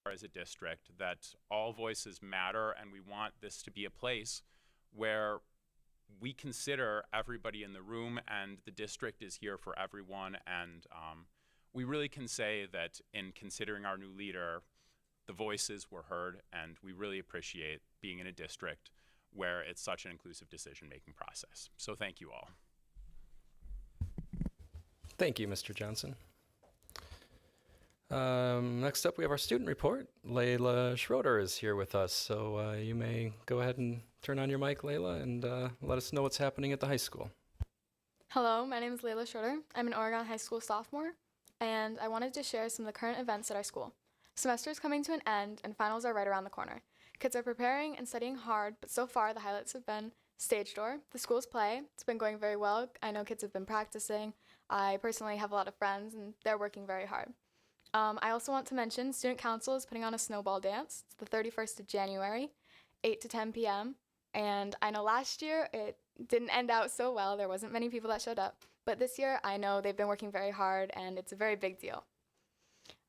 as a district, that all voices matter, and we want this to be a place where we consider everybody in the room, and the district is here for everyone. And we really can say that in considering our new leader, the voices were heard, and we really appreciate being in a district where it's such an inclusive decision-making process. So thank you all. Thank you, Mr. Johnson. Next up, we have our student report. Layla Schroeder is here with us, so you may go ahead and turn on your mic, Layla, and let us know what's happening at the high school. Hello, my name is Layla Schroeder. I'm an Oregon High School sophomore, and I wanted to share some of the current events at our school. Semester is coming to an end, and finals are right around the corner. Kids are preparing and studying hard, but so far the highlights have been stage door, the school's play. It's been going very well. I know kids have been practicing. I personally have a lot of friends, and they're working very hard. I also want to mention Student Council is putting on a snowball dance. It's the 31st of January, 8 to 10 p.m. And I know last year it didn't end out so well. There wasn't many people that showed up. But this year, I know they've been working very hard, and it's a very big deal.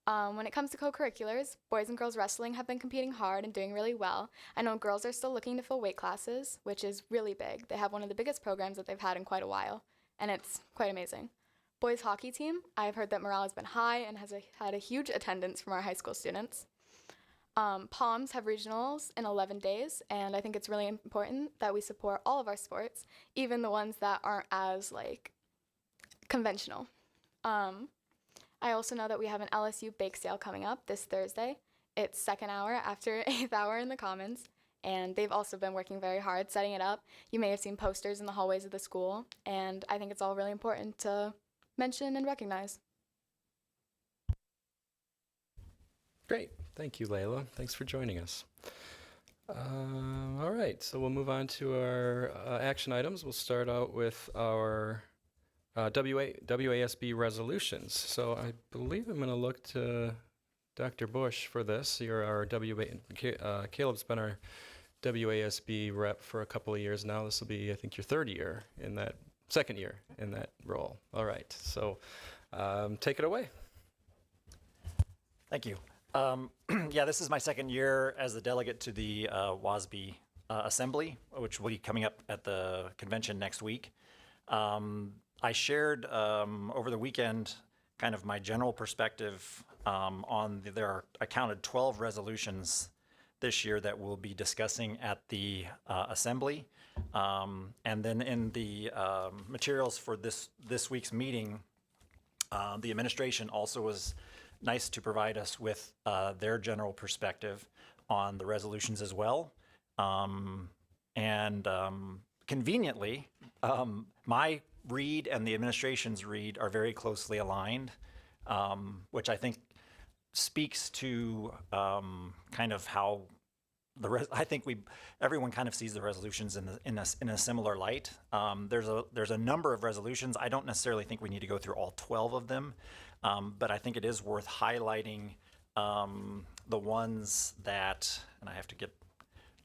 When it comes to co-curriculars, boys and girls wrestling have been competing hard and doing really well. I know girls are still looking to fill weight classes, which is really big. They have one of the biggest programs that they've had in quite a while, and it's quite amazing. Boys hockey team, I've heard that morale has been high and has had a huge attendance from our high school students. POMs have regionals in 11 days, and I think it's really important that we support all of our sports, even the ones that aren't as conventional. I also know that we have an LSU bake sale coming up this Thursday. It's second hour after 8th hour in the Commons, and they've also been working very hard setting it up. You may have seen posters in the hallways of the school, and I think it's all really important to mention and recognize. Great. Thank you, Layla. Thanks for joining us. All right, so we'll move on to our action items. We'll start out with our WASB resolutions. So I believe I'm going to look to Dr. Bush for this. You're our Caleb's been our WASB rep for a couple of years now. This will be, I think, your second year in that role. All right, so take it away. Thank you. Yeah, this is my second year as the delegate to the WASB Assembly, which will be coming up at the convention next week. I shared over the weekend kind of my general perspective I counted 12 resolutions this year that we'll be discussing at the Assembly. And then in the materials for this week's meeting, the administration also was nice to provide us with their general perspective on the resolutions as well. Conveniently, my read and the administration's read are very closely aligned, which I think speaks to kind of how I think everyone kind of sees the resolutions in a similar light. There's a number of resolutions. I don't necessarily think we need to go through all 12 of them, but I think it is worth highlighting the ones that, and I have to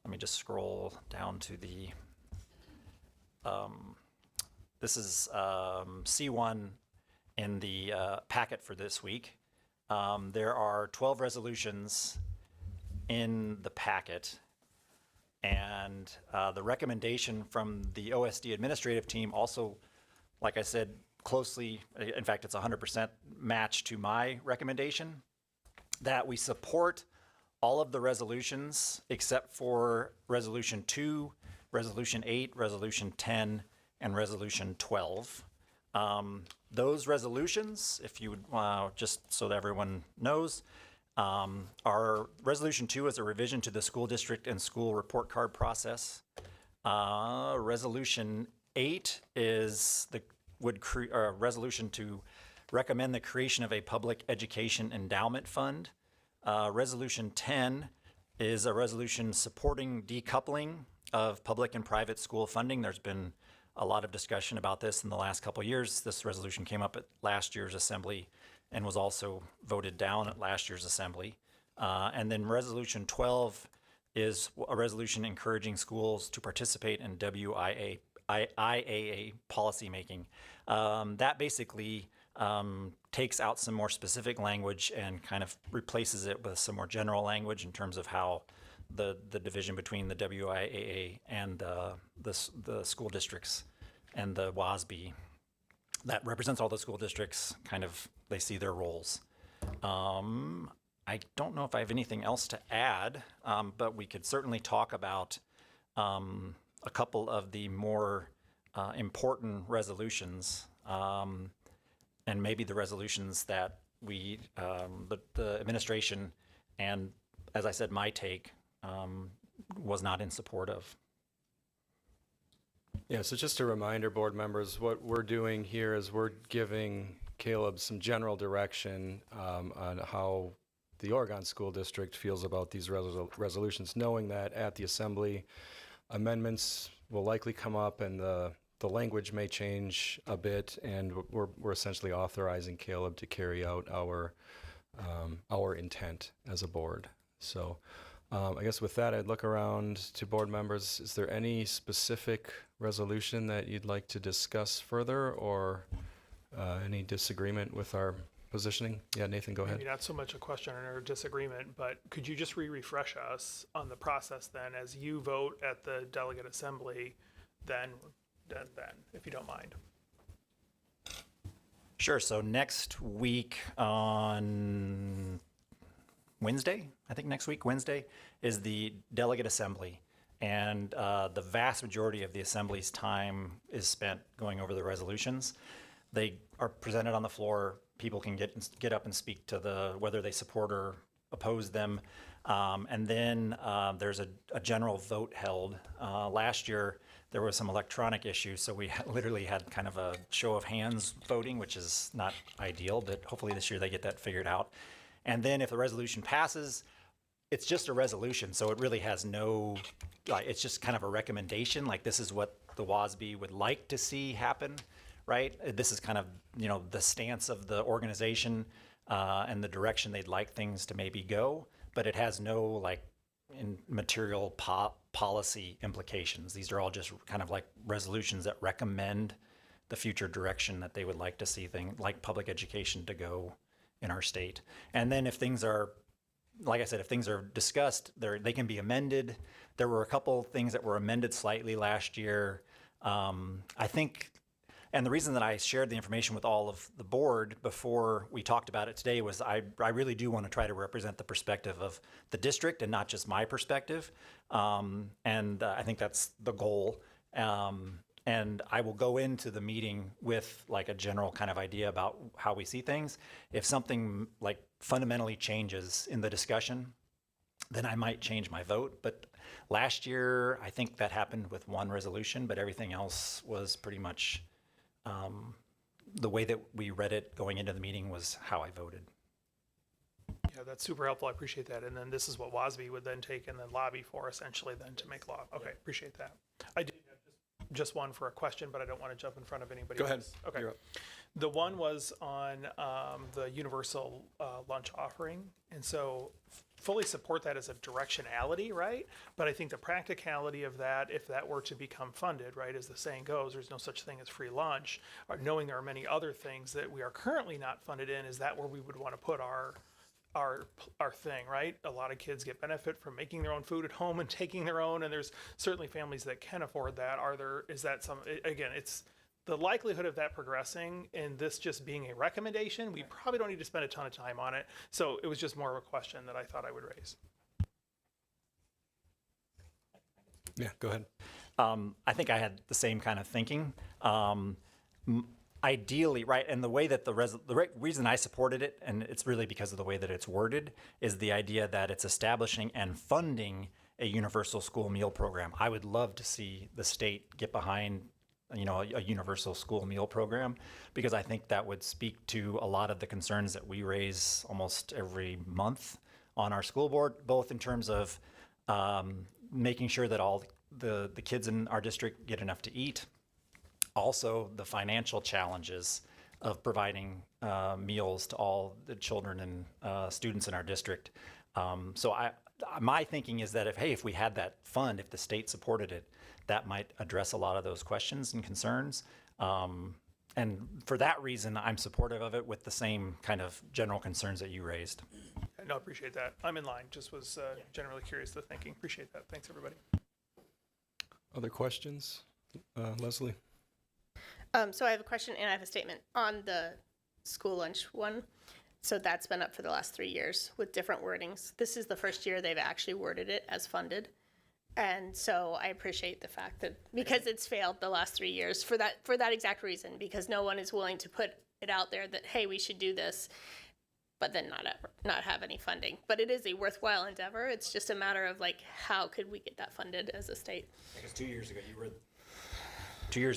let me just scroll down to the, this is C1 in the packet for this week. There are 12 resolutions in the packet, and the recommendation from the OSD administrative team also, like I said, closely, in fact, it's 100% match to my recommendation, that we support all of the resolutions except for Resolution 2, Resolution 8, Resolution 10, and Resolution 12. Those resolutions, if you would, just so that everyone knows, our Resolution 2 is a revision to the school district and school report card process. Resolution 8 is a resolution to recommend the creation of a public education endowment fund. Resolution 10 is a resolution supporting decoupling of public and private school funding. There's been a lot of discussion about this in the last couple of years. This resolution came up at last year's assembly and was also voted down at last year's assembly. And then Resolution 12 is a resolution encouraging schools to participate in IAA policymaking. That basically takes out some more specific language and kind of replaces it with some more general language in terms of how the division between the WIAA and the school districts and the WASB that represents all the school districts, kind of, they see their roles. I don't know if I have anything else to add, but we could certainly talk about a couple of the more important resolutions, and maybe the resolutions that we, the administration, and as I said, my take was not in support of. Yeah, so just a reminder, board members, what we're doing here is we're giving Caleb some general direction on how the Oregon School District feels about these resolutions, knowing that at the assembly, amendments will likely come up and the language may change a bit, and we're essentially authorizing Caleb to carry out our intent as a board. So I guess with that, I'd look around to board members. Is there any specific resolution that you'd like to discuss further, or any disagreement with our positioning? Yeah, Nathan, go ahead. Maybe not so much a question or disagreement, but could you just refresh us on the process then as you vote at the delegate assembly, then, if you don't mind? Sure. So next week on Wednesday, I think next week, Wednesday, is the delegate assembly. And the vast majority of the assembly's time is spent going over the resolutions. They are presented on the floor. People can get up and speak to whether they support or oppose them. And then there's a general vote held. Last year, there was some electronic issues, so we literally had kind of a show of hands voting, which is not ideal, but hopefully this year they get that figured out. And then if the resolution passes, it's just a resolution, so it really has no, it's just kind of a recommendation, like this is what the WASB would like to see happen, right? This is kind of, the stance of the organization and the direction they'd like things to maybe go, but it has no material policy implications. These are all just kind of like resolutions that recommend the future direction that they would like to see things like public education to go in our state. And then if things are, like I said, if things are discussed, they can be amended. There were a couple things that were amended slightly last year. I think, and the reason that I shared the information with all of the board before we talked about it today was I really do want to try to represent the perspective of the district and not just my perspective. And I think that's the goal. And I will go into the meeting with like a general kind of idea about how we see things. If something like fundamentally changes in the discussion, then I might change my vote. But last year, I think that happened with one resolution, but everything else was pretty much the way that we read it going into the meeting was how I voted. Yeah, that's super helpful. I appreciate that. And then this is what WASB would then take and then lobby for essentially then to make law. Okay, appreciate that. I did have just one for a question, but I don't want to jump in front of anybody Go ahead. else. Okay. You're up. The one was on the universal lunch offering. And so fully support that as a directionality, right? But I think the practicality of that, if that were to become funded, right, as the saying goes, there's no such thing as free lunch, or knowing there are many other things that we are currently not funded in, is that where we would want to put our thing, right? A lot of kids get benefit from making their own food at home and taking their own, and there's certainly families that can afford that. Is that some, again, it's the likelihood of that progressing and this just being a recommendation, we probably don't need to spend a ton of time on it. So it was just more of a question that I thought I would raise. Yeah, go ahead. I think I had the same kind of thinking. Ideally, right, and the way that the reason I supported it, and it's really because of the way that it's worded, is the idea that it's establishing and funding a universal school meal program. I would love to see the state get behind, a universal school meal program, because I think that would speak to a lot of the concerns that we raise almost every month on our school board, both in terms of making sure that all the kids in our district get enough to eat. Also, the financial challenges of providing meals to all the children and students in our district. So my thinking is that if we had that fund, if the state supported it, that might address a lot of those questions and concerns. and for that reason, I'm supportive of it with the same kind of general concerns that you raised. No, appreciate that. I'm in line. Just was generally curious the thinking. Appreciate that. Thanks, everybody. Other questions? Leslie? So I have a question and I have a statement on the school lunch one. So that's been up for the last 3 years with different wordings. This is the first year they've actually worded it as funded. And so I appreciate the fact that, because it's failed the last 3 years for that exact reason, because no one is willing to put it out there that, hey, we should do this, but then not have any funding. But it is a worthwhile endeavor. It's just a matter of like, how could we get that funded as a state? Because 2 years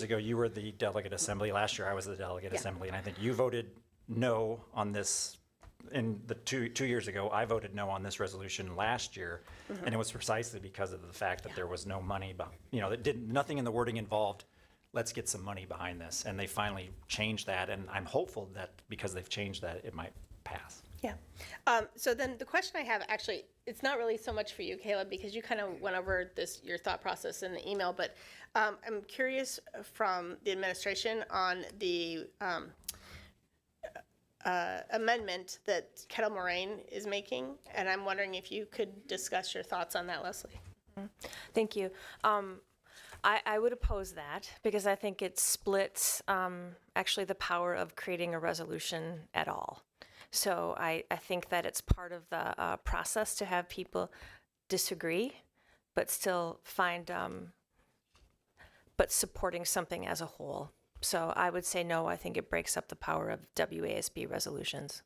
ago, you were the delegate assembly. Last year, I was the delegate assembly, and I think you voted no on this. In the two years ago, I voted no on this resolution last year, and it was precisely because of the fact that there was no money, nothing in the wording involved. Let's get some money behind this, and they finally changed that, and I'm hopeful that because they've changed that, it might pass. Yeah. So then the question I have, actually, it's not really so much for you, Caleb, because you kind of went over your thought process in the email, but I'm curious from the administration on the amendment that Kettle Moraine is making, and I'm wondering if you could discuss your thoughts on that, Leslie. Thank you. I would oppose that because I think it splits actually the power of creating a resolution at all. So I think that it's part of the process to have people disagree, but still find, but supporting something as a whole. So I would say no, I think it breaks up the power of WASB resolutions.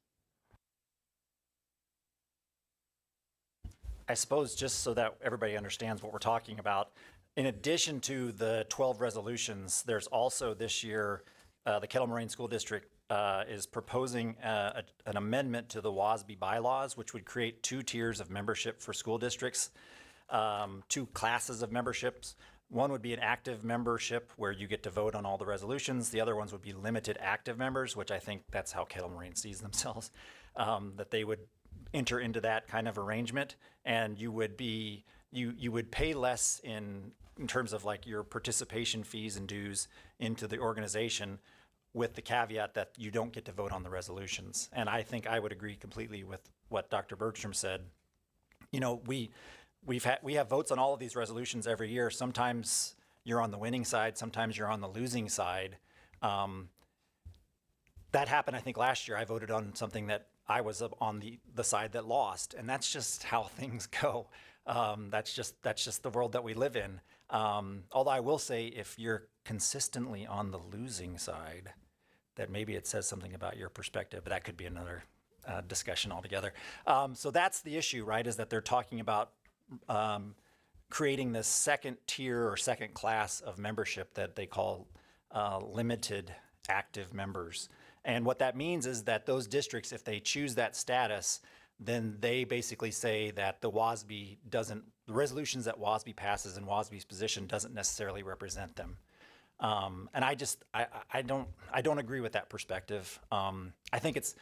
I suppose just so that everybody understands what we're talking about, in addition to the 12 resolutions, there's also this year, the Kettle Moraine School District is proposing an amendment to the WASB bylaws, which would create 2 tiers of membership for school districts, 2 classes of memberships. One would be an active membership where you get to vote on all the resolutions. The other ones would be limited active members, which I think that's how Kettle Moraine sees themselves, that they would enter into that kind of arrangement, and you would be you would pay less in terms of like your participation fees and dues into the organization, with the caveat that you don't get to vote on the resolutions. And I think I would agree completely with what Dr. Bergstrom said. You know, we have votes on all of these resolutions every year. Sometimes you're on the winning side, sometimes you're on the losing side. That happened, I think, last year. I voted on something that I was on the side that lost, and that's just how things go. That's just the world that we live in. Although I will say, if you're consistently on the losing side, that maybe it says something about your perspective, but that could be another discussion altogether. So that's the issue, right, is that they're talking about creating this second tier or second class of membership that they call limited active members. And what that means is that those districts, if they choose that status, then they basically say that the resolutions that WASB passes in WASB's position doesn't necessarily represent them. And I don't agree with that perspective. I think it's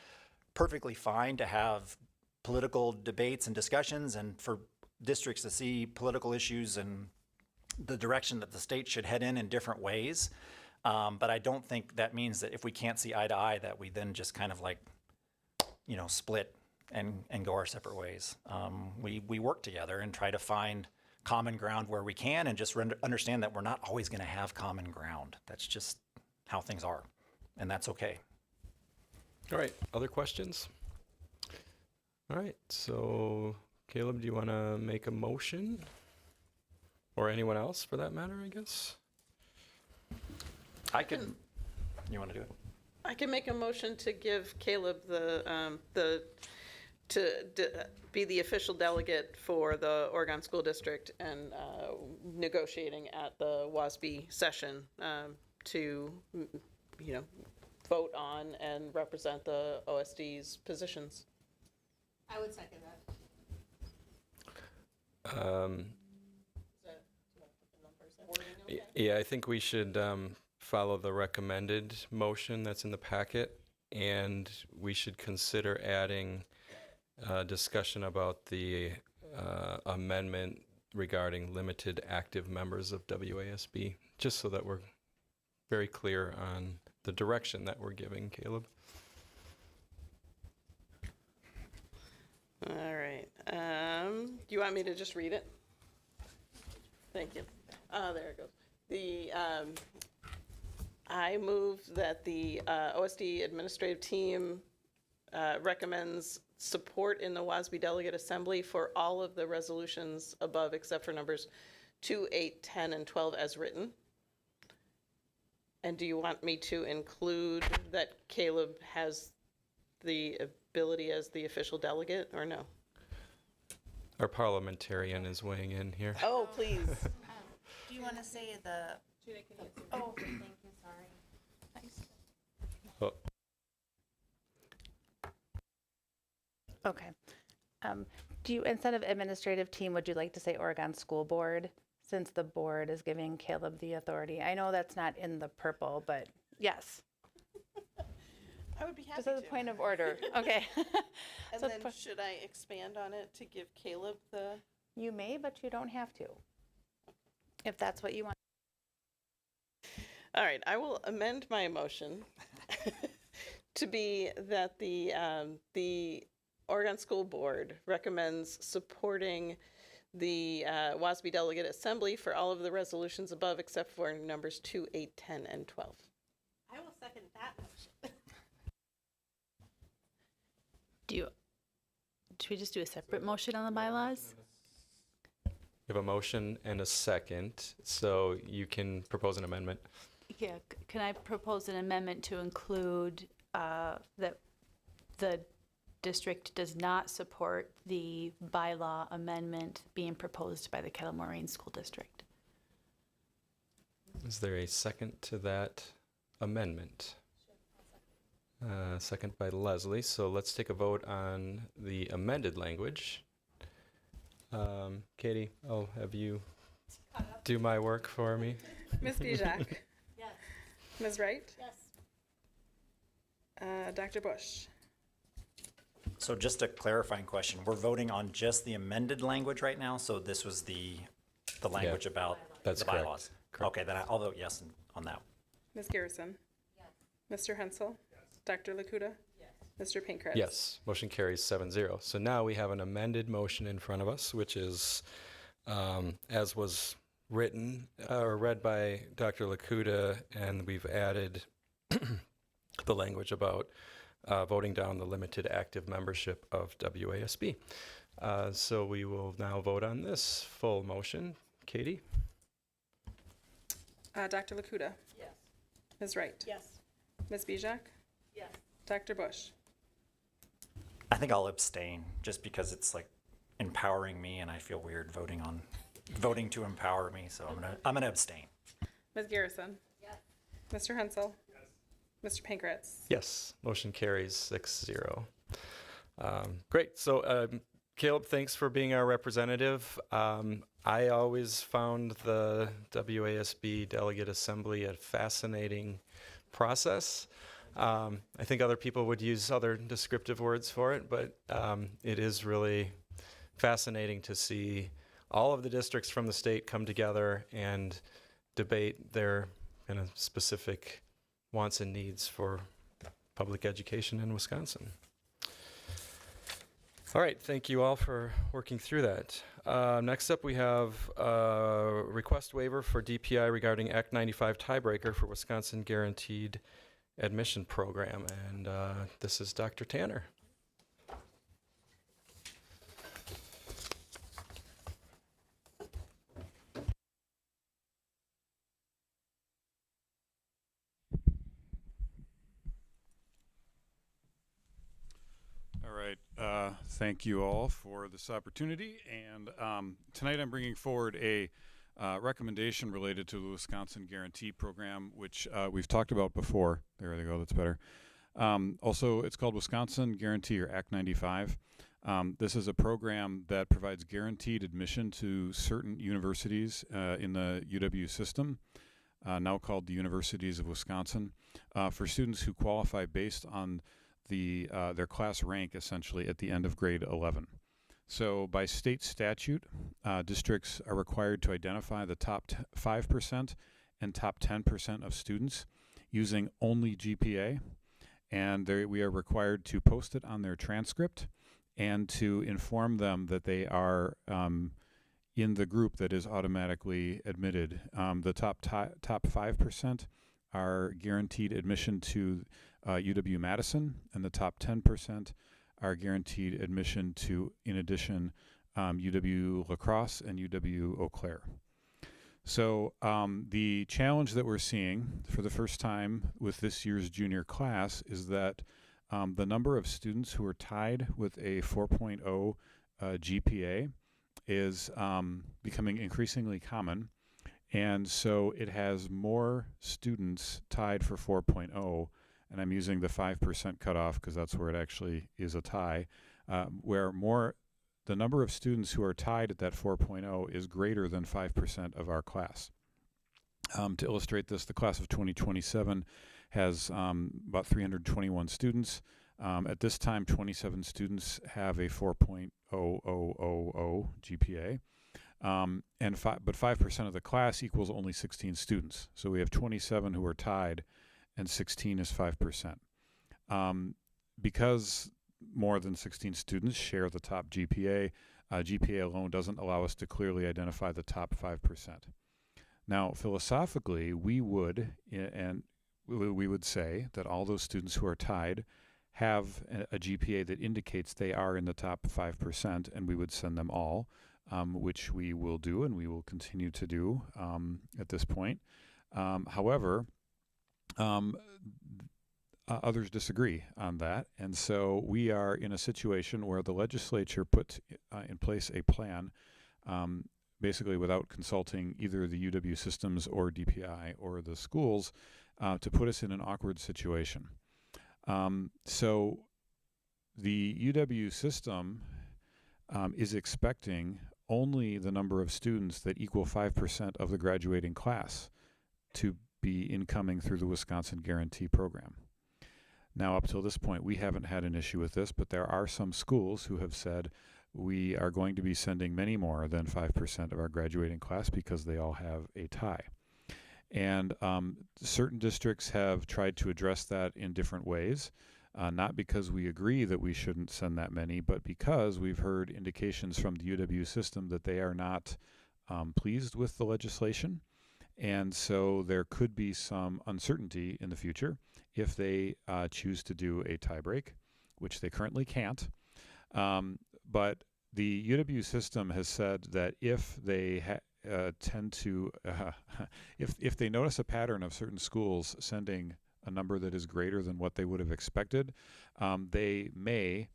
perfectly fine to have political debates and discussions, and for districts to see political issues and the direction that the state should head in different ways. But I don't think that means that if we can't see eye to eye, that we then just kind of like, split and go our separate ways. We work together and try to find common ground where we can, and just understand that we're not always going to have common ground. That's just how things are, and that's okay. All right, other questions? All right, so Caleb, do you want to make a motion? Or anyone else for that matter, I guess? You want to do it? I can make a motion to give Caleb to be the official delegate for the Oregon School District and negotiating at the WASB session to, vote on and represent the OSD's positions. I would second that. Yeah, I think we should follow the recommended motion that's in the packet, and we should consider adding discussion about the amendment regarding limited active members of WASB, just so that we're very clear on the direction that we're giving, Caleb. All right. Do you want me to just read it? Thank you. There it goes. I move that the OSD administrative team recommends support in the WASB Delegate Assembly for all of the resolutions above except for numbers 2, 8, 10, and 12 as written. And do you want me to include that Caleb has the ability as the official delegate or no? Our parliamentarian is weighing in here. Oh, please. Do you want to say the? Oh, thank you. Sorry. Oh, Okay. Do you, instead of administrative team, would you like to say Oregon School Board, since the board is giving Caleb the authority? I know that's not in the purple, but yes. I would be happy Just as a to. point of order. Okay. And So then pu- should I expand on it to give Caleb the? You may, but you don't have to. If that's what you want. All right, I will amend my motion to be that the Oregon School Board recommends supporting the WASB Delegate Assembly for all of the resolutions above except for numbers 2, 8, 10, and 12. I will second that motion. Should we just do a separate motion on the bylaws? we have a motion and a second, so you can propose an amendment. Yeah, can I propose an amendment to include that the district does not support the bylaw amendment being proposed by the Kettle Moraine School District? Is there a second to that amendment? Second by Leslie. So let's take a vote on the amended language. Katie, I'll have you do my work for me. Ms. Bijak? Yes. Ms. Wright? Yes. Dr. Bush? So just a clarifying question, we're voting on just the amended language right now, so this was the language about That's the correct. bylaws? Correct. Okay, then I'll vote yes on that. Ms. Garrison? Yes. Mr. Hensel? Yes. Dr. Lakuta? Yes. Mr. Pankratz? Yes, motion carries 7-0. So now we have an amended motion in front of us, which is, as was written or read by Dr. Lakuta, and we've added the language about voting down the limited active membership of WASB. So we will now vote on this full motion. Katie? Dr. Lakuta? Yes. Ms. Wright? Yes. Ms. Bijak? Yes. Dr. Bush? I think I'll abstain, just because it's like empowering me, and I feel weird voting to empower me, so I'm gonna abstain. Ms. Garrison? Yes. Mr. Hensel? Yes. Mr. Pankratz? Yes, motion carries 6-0. Great. So, Caleb, thanks for being our representative. I always found the WASB Delegate Assembly a fascinating process. I think other people would use other descriptive words for it, but it is really fascinating to see all of the districts from the state come together and debate their kind of specific wants and needs for public education in Wisconsin. All right, thank you all for working through that. Next up, we have a request waiver for DPI regarding Act 95 tiebreaker for Wisconsin Guaranteed Admission Program, and this is Dr. Tanner. All right. Thank you all for this opportunity. And tonight I'm bringing forward a recommendation related to the Wisconsin Guarantee Program, which we've talked about before. There they go. That's better. Also, it's called Wisconsin Guarantee, or Act 95. This is a program that provides guaranteed admission to certain universities in the UW system, now called the Universities of Wisconsin, for students who qualify based on their class rank, essentially, at the end of grade 11. So by state statute, districts are required to identify the top 5% and top 10% of students using only GPA, and we are required to post it on their transcript and to inform them that they are in the group that is automatically admitted. The top 5% are guaranteed admission to UW-Madison, and the top 10% are guaranteed admission to, in addition, UW-La Crosse and UW-Eau Claire. So the challenge that we're seeing for the first time with this year's junior class is that the number of students who are tied with a 4.0 GPA is becoming increasingly common. And so it has more students tied for 4.0, and I'm using the 5% cutoff because that's where it actually is a tie, where the number of students who are tied at that 4.0 is greater than 5% of our class. To illustrate this, the class of 2027 has about 321 students. At this time, 27 students have a 4.0000 GPA. But 5% of the class equals only 16 students. So we have 27 who are tied, and 16 is 5%. Because more than 16 students share the top GPA, GPA alone doesn't allow us to clearly identify the top 5%. Now, philosophically, we would say that all those students who are tied have a GPA that indicates they are in the top 5%, and we would send them all. Which we will do and we will continue to do at this point. However, others disagree on that, and so we are in a situation where the legislature put in place a plan, basically without consulting either the UW systems or DPI or the schools, to put us in an awkward situation. So the UW system is expecting only the number of students that equal 5% of the graduating class to be incoming through the Wisconsin Guarantee Program. Now, up till this point, we haven't had an issue with this, but there are some schools who have said we are going to be sending many more than 5% of our graduating class because they all have a tie. And certain districts have tried to address that in different ways. Not because we agree that we shouldn't send that many, but because we've heard indications from the UW system that they are not pleased with the legislation. And so there could be some uncertainty in the future if they choose to do a tie break, which they currently can't. But the UW system has said that if they tend to, if they notice a pattern of certain schools sending a number that is greater than what they would have expected, they may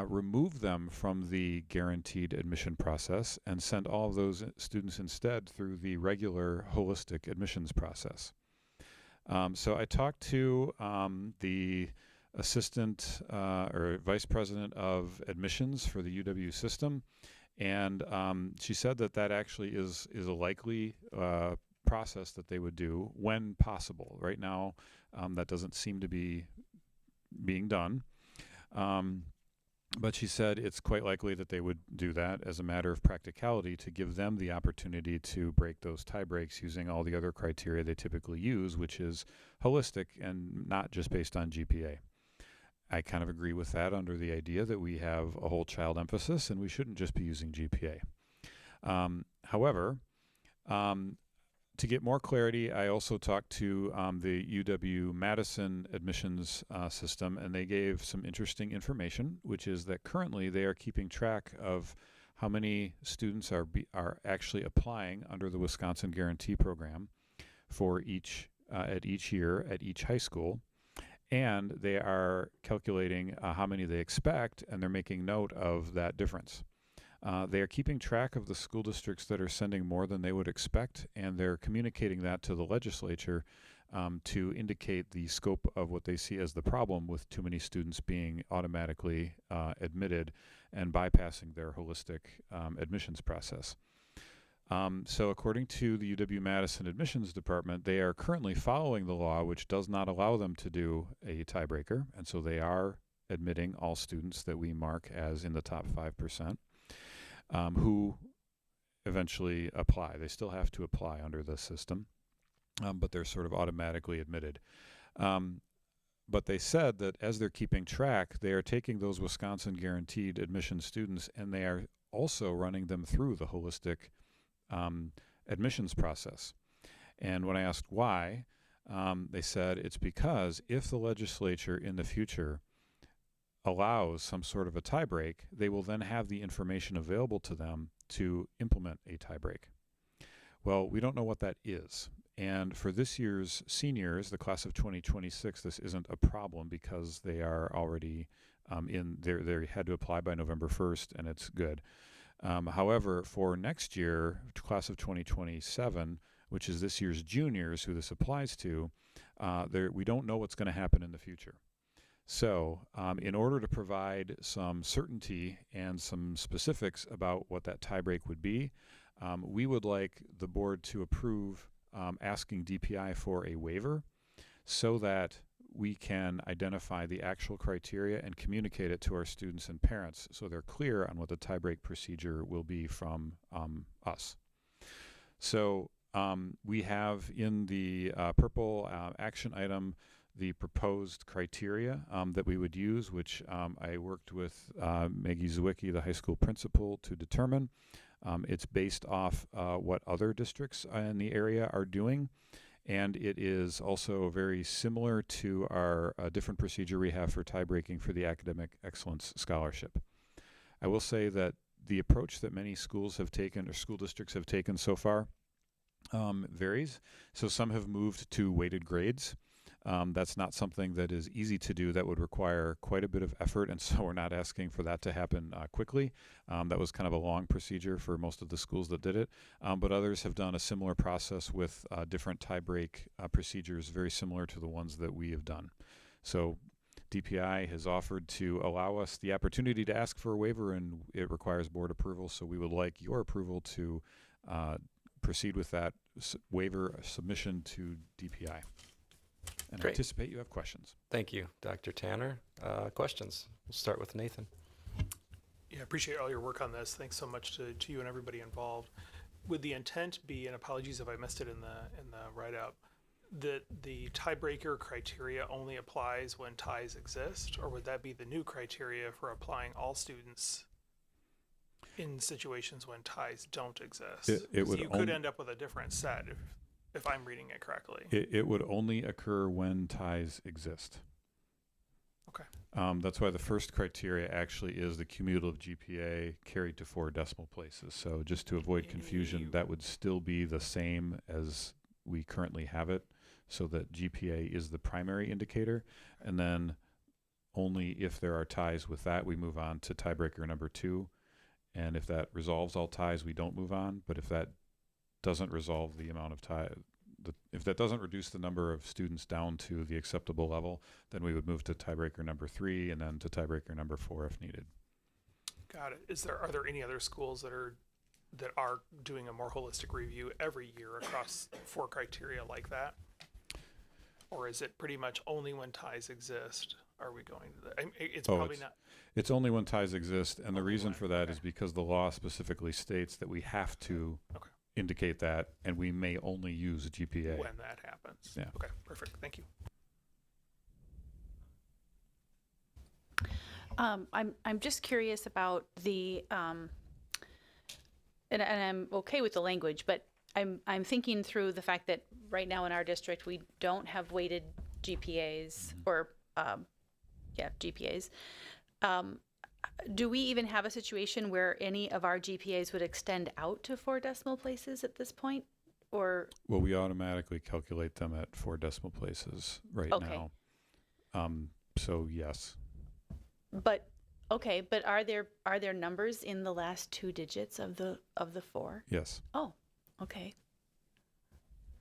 remove them from the guaranteed admission process and send all of those students instead through the regular holistic admissions process. So I talked to the assistant or vice president of admissions for the UW system, and she said that actually is a likely process that they would do when possible. Right now, that doesn't seem to be being done. But she said it's quite likely that they would do that as a matter of practicality to give them the opportunity to break those tie breaks using all the other criteria they typically use, which is holistic and not just based on GPA. I kind of agree with that under the idea that we have a whole child emphasis and we shouldn't just be using GPA. However, to get more clarity, I also talked to the UW-Madison admissions system, and they gave some interesting information, which is that currently they are keeping track of how many students are actually applying under the Wisconsin Guarantee Program for at each year at each high school, and they are calculating how many they expect, and they're making note of that difference. They are keeping track of the school districts that are sending more than they would expect, and they're communicating that to the legislature to indicate the scope of what they see as the problem with too many students being automatically admitted and bypassing their holistic admissions process. So according to the UW-Madison Admissions Department, they are currently following the law, which does not allow them to do a tiebreaker, and so they are admitting all students that we mark as in the top 5%. Who eventually apply. They still have to apply under the system. but they're sort of automatically admitted. But they said that as they're keeping track, they are taking those Wisconsin guaranteed admission students and they are also running them through the holistic admissions process. And when I asked why, they said it's because if the legislature in the future allows some sort of a tie break, they will then have the information available to them to implement a tie break. Well, we don't know what that is. And for this year's seniors, the class of 2026, this isn't a problem because they are already they had to apply by November 1st, and it's good. However, for next year, class of 2027, which is this year's juniors who this applies to, we don't know what's going to happen in the future. So in order to provide some certainty and some specifics about what that tiebreak would be, we would like the board to approve asking DPI for a waiver so that we can identify the actual criteria and communicate it to our students and parents so they're clear on what the tiebreak procedure will be from us. So we have in the purple action item the proposed criteria that we would use, which I worked with Maggie Zwicky, the high school principal, to determine. It's based off what other districts in the area are doing, and it is also very similar to our different procedure we have for tie breaking for the Academic Excellence Scholarship. I will say that the approach that many schools have taken or school districts have taken so far varies. So some have moved to weighted grades. That's not something that is easy to do. That would require quite a bit of effort, and so we're not asking for that to happen quickly. That was kind of a long procedure for most of the schools that did it, but others have done a similar process with different tie-break procedures very similar to the ones that we have done. So DPI has offered to allow us the opportunity to ask for a waiver, and it requires board approval, so we would like your approval to proceed with that waiver submission to DPI. And I anticipate you have questions. Thank you, Dr. Tanner. Questions? We'll start with Nathan. Yeah, I appreciate all your work on this. Thanks so much to you and everybody involved. Would the intent be, and apologies if I missed it in the write-up, that the tiebreaker criteria only applies when ties exist, or would that be the new criteria for applying all students in situations when ties don't exist? It would you could end up with a different set if I'm reading it correctly. It would only occur when ties exist. Okay. That's why the first criteria actually is the cumulative GPA carried to 4 decimal places. So just to avoid confusion, that would still be the same as we currently have it, so that GPA is the primary indicator. And then only if there are ties with that, we move on to tiebreaker number 2. And if that resolves all ties, we don't move on. But if that doesn't resolve the amount of if that doesn't reduce the number of students down to the acceptable level, then we would move to tiebreaker number 3 and then to tiebreaker number 4 if needed. Got it. Are there any other schools that are doing a more holistic review every year across 4 criteria like that? Or is it pretty much only when ties exist are we going to that? It's probably not. It's only when ties exist, and the reason for that is because the law specifically states that we have to indicate that, and we may only use GPA when that happens. Yeah. Okay, perfect. Thank you. I'm just curious about the and I'm okay with the language, but I'm thinking through the fact that right now in our district we don't have weighted GPAs or GPAs. Do we even have a situation where any of our GPAs would extend out to 4 decimal places at this point? Or well, we automatically calculate them at 4 decimal places right now. So yes. But are there numbers in the last 2 digits of the 4? Yes. Oh, okay.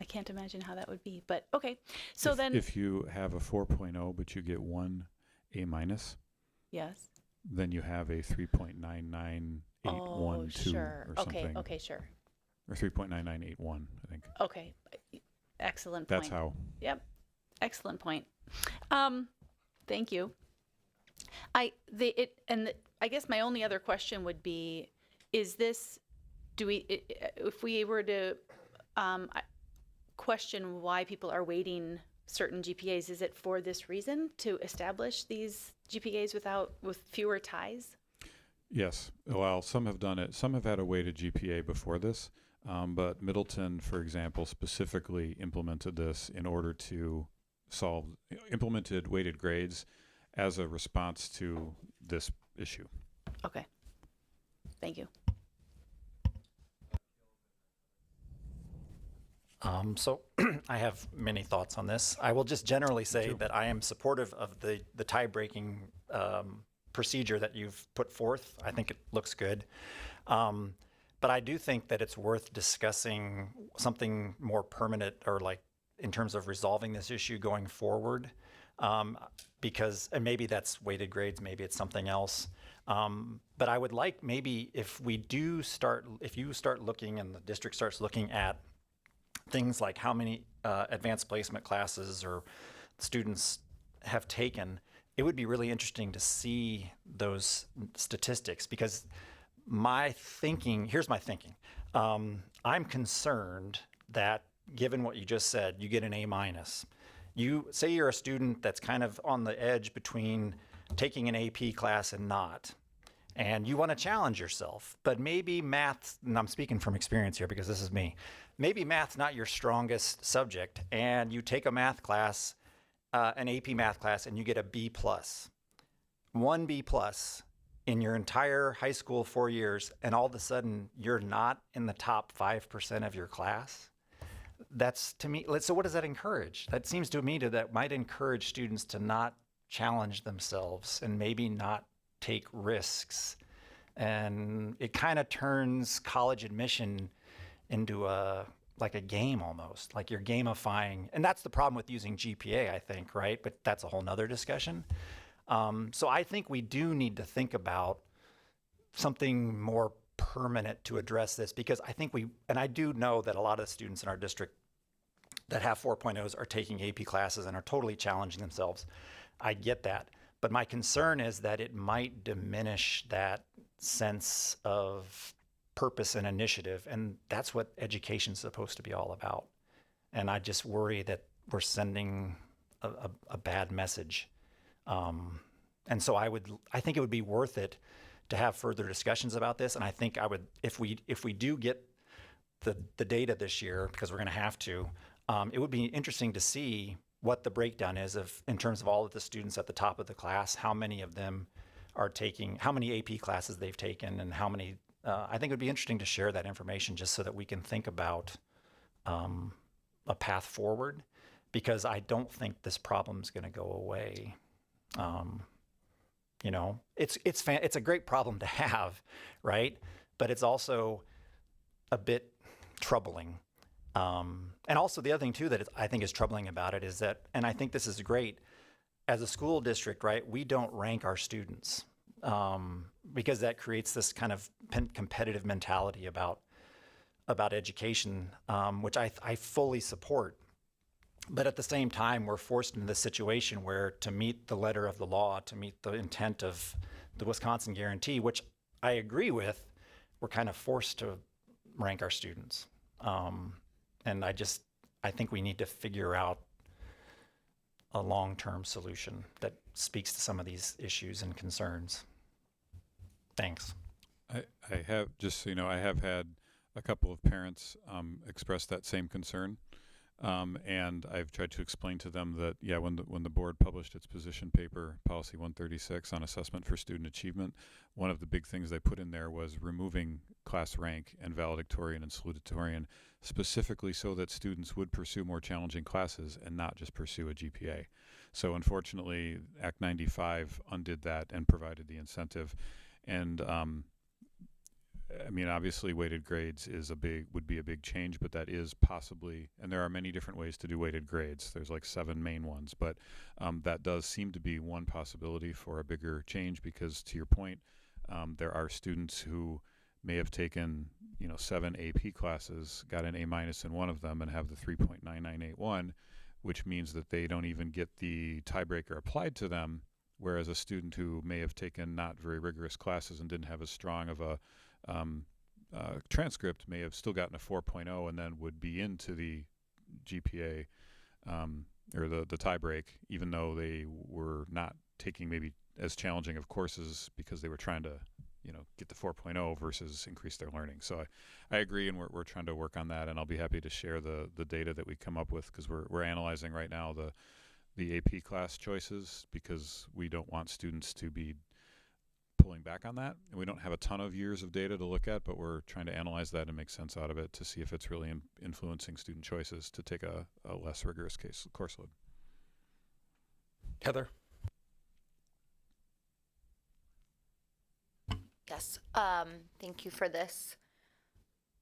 I can't imagine how that would be, but okay. So if you have a 4.0 but you get 1 A minus, yes, then you have a 3.99812 or something. Okay, sure. Or 3.9981, I think. Okay, excellent point. That's how. Yep, excellent point. Thank you. I guess my only other question would be, is this, if we were to question why people are weighting certain GPAs. Is it for this reason, to establish these GPAs with fewer ties? Yes. Well, some have done it. Some have had a weighted GPA before this, but Middleton, for example, specifically implemented this in order to implemented weighted grades as a response to this issue. Okay. Thank you. So I have many thoughts on this. I will just generally say that I am supportive of the tie-breaking procedure that you've put forth. I think it looks good. But I do think that it's worth discussing something more permanent, or like in terms of resolving this issue going forward. Because, and maybe that's weighted grades, maybe it's something else. But I would like, maybe if you start looking and the district starts looking at things like how many advanced placement classes or students have taken, it would be really interesting to see those statistics, because here's my thinking. I'm concerned that given what you just said, you get an A-. You say you're a student that's kind of on the edge between taking an AP class and not, and you want to challenge yourself, but maybe math, and I'm speaking from experience here because this is me, maybe math's not your strongest subject, and you take a math class, an AP math class, and you get a B+. 1 B+ in your entire high school 4 years, and all of a sudden you're not in the top 5% of your class. That's, to me, so what does that encourage? That seems to me that might encourage students to not challenge themselves and maybe not take risks. And it kind of turns college admission into like a game almost, like you're gamifying. And that's the problem with using GPA, I think, right? But that's a whole nother discussion. So I think we do need to think about something more permanent to address this, because I think and I do know that a lot of the students in our district that have 4.0s are taking AP classes and are totally challenging themselves. I get that. But my concern is that it might diminish that sense of purpose and initiative, and that's what education's supposed to be all about. And I just worry that we're sending a bad message. And so I think it would be worth it to have further discussions about this. And I think if we do get the data this year, because we're going to have to, it would be interesting to see what the breakdown is in terms of all of the students at the top of the class, how many of them are taking, how many AP classes they've taken, and how many. I think it would be interesting to share that information just so that we can think about a path forward, because I don't think this problem's going to go away. You know, it's a great problem to have, right? But it's also a bit troubling. And also the other thing too that I think is troubling about it is that, and I think this is great, as a school district, right, we don't rank our students, because that creates this kind of competitive mentality about education, which I fully support. But at the same time, we're forced into this situation where, to meet the letter of the law, to meet the intent of the Wisconsin Guarantee, which I agree with, we're kind of forced to rank our students. And I think we need to figure out a long-term solution that speaks to some of these issues and concerns. Thanks. I have, just so you know, I have had a couple of parents express that same concern. And I've tried to explain to them that, yeah, when the board published its position paper, Policy 136 on assessment for student achievement, one of the big things they put in there was removing class rank and valedictorian and salutatorian, specifically so that students would pursue more challenging classes and not just pursue a GPA. So unfortunately, Act 95 undid that and provided the incentive. And I mean, obviously, weighted grades would be a big change, but that is possibly, and there are many different ways to do weighted grades. There's like 7 main ones, but that does seem to be one possibility for a bigger change, because, to your point, there are students who may have taken 7 AP classes, got an A- in one of them, and have the 3.9981, which means that they don't even get the tiebreaker applied to them. Whereas a student who may have taken not very rigorous classes and didn't have as strong of a transcript may have still gotten a 4.0 and then would be into the GPA or the tie break, even though they were not taking maybe as challenging of courses because they were trying to, get the 4.0 versus increase their learning. So I agree, and we're trying to work on that, and I'll be happy to share the data that we come up with, because we're analyzing right now the AP class choices, because we don't want students to be pulling back on that. And we don't have a ton of years of data to look at, but we're trying to analyze that and make sense out of it to see if it's really influencing student choices to take a less rigorous course load. Heather? Yes, thank you for this.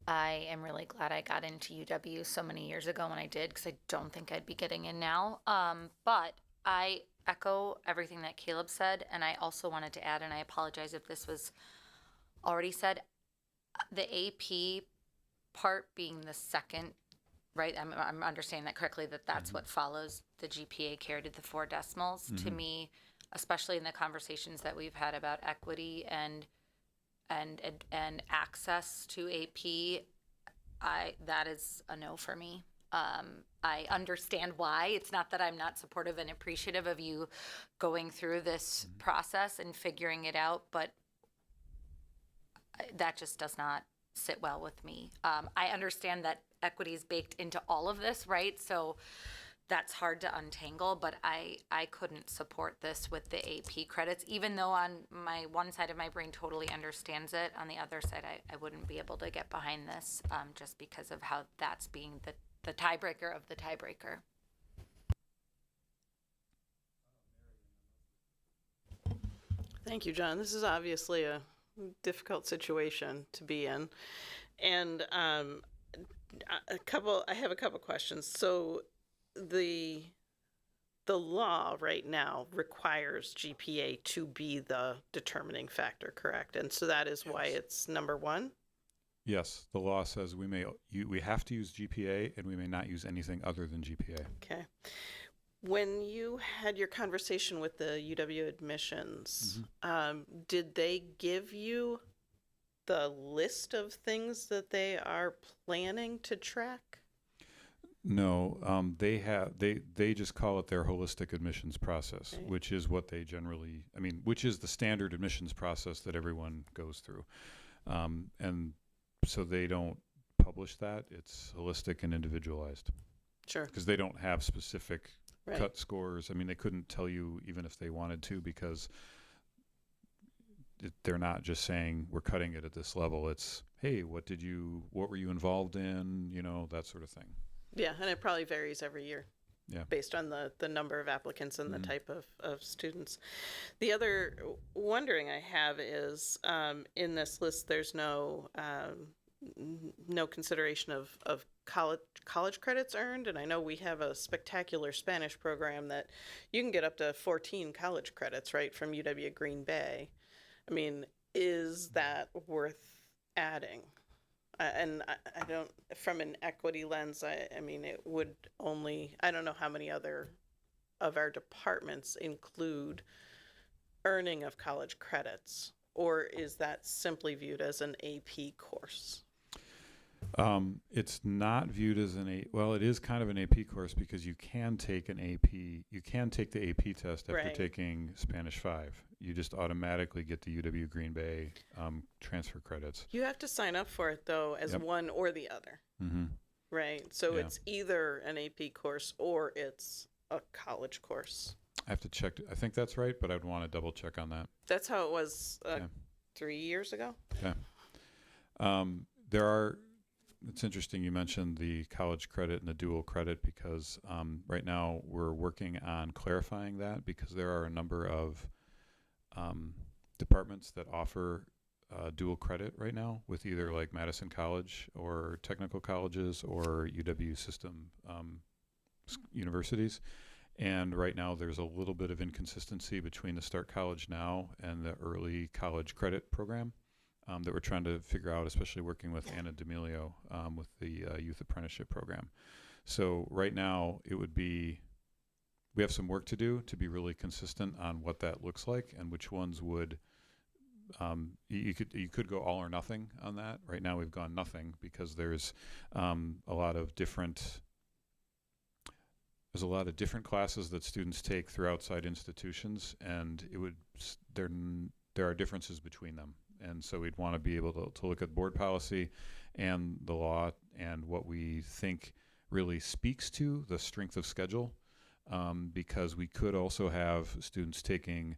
I am really glad I got into UW so many years ago when I did, because I don't think I'd be getting in now. But I echo everything that Caleb said, and I also wanted to add, and I apologize if this was already said, the AP part being the second, right? I'm understanding that correctly, that's what follows the GPA carried to the 4 decimals. To me, especially in the conversations that we've had about equity and access to AP, that is a no for me. I understand why. It's not that I'm not supportive and appreciative of you going through this process and figuring it out, but that just does not sit well with me. I understand that equity is baked into all of this, right? So that's hard to untangle, but I couldn't support this with the AP credits, even though on my one side of my brain totally understands it. On the other side, I wouldn't be able to get behind this just because of how that's being the tiebreaker of the tiebreaker. Thank you, John. This is obviously a difficult situation to be in. And I have a couple questions. So the law right now requires GPA to be the determining factor, correct? And so that is why it's number 1? Yes, the law says we have to use GPA, and we may not use anything other than GPA. Okay. When you had your conversation with the UW admissions, did they give you the list of things that they are planning to track? No, they just call it their holistic admissions process, Okay. which is what they generally, which is the standard admissions process that everyone goes through. And so they don't publish that. It's holistic and individualized, Sure. because they don't have specific Right. cut scores. They couldn't tell you even if they wanted to, because they're not just saying we're cutting it at this level. It's, hey, what were you involved in? That sort of thing. Yeah, and it probably varies every year. Yeah. Based on the number of applicants and the type of students. The other wondering I have is in this list there's no consideration of college credits earned, and I know we have a spectacular Spanish program that you can get up to 14 college credits, right, from UW Green Bay. Is that worth adding? And I don't, from an equity lens, it would only, I don't know how many other of our departments include earning of college credits, or is that simply viewed as an AP course? It's not viewed as it is kind of an AP course, because you can take the AP test after Right. taking Spanish 5. You just automatically get the UW Green Bay transfer credits. You have to sign up for it, though, as Yep. one or the other, right? So Yeah. it's either an AP course or it's a college course. I have to check. I think that's right, but I'd want to double check on that. That's how it was Yeah. 3 years ago. Okay. It's interesting you mentioned the college credit and the dual credit, because right now we're working on clarifying that, because there are a number of departments that offer dual credit right now with either like Madison College or technical colleges or UW system universities. And right now there's a little bit of inconsistency between the Start College Now and the early college credit program. That we're trying to figure out, especially working with Anna D'Amelio with the youth apprenticeship program. So right now we have some work to do to be really consistent on what that looks like and which ones would, you could go all or nothing on that. Right now we've gone nothing, because there's a lot of different there's a lot of different classes that students take through outside institutions, and there are differences between them. And so we'd want to be able to look at board policy and the law and what we think really speaks to the strength of schedule, because we could also have students taking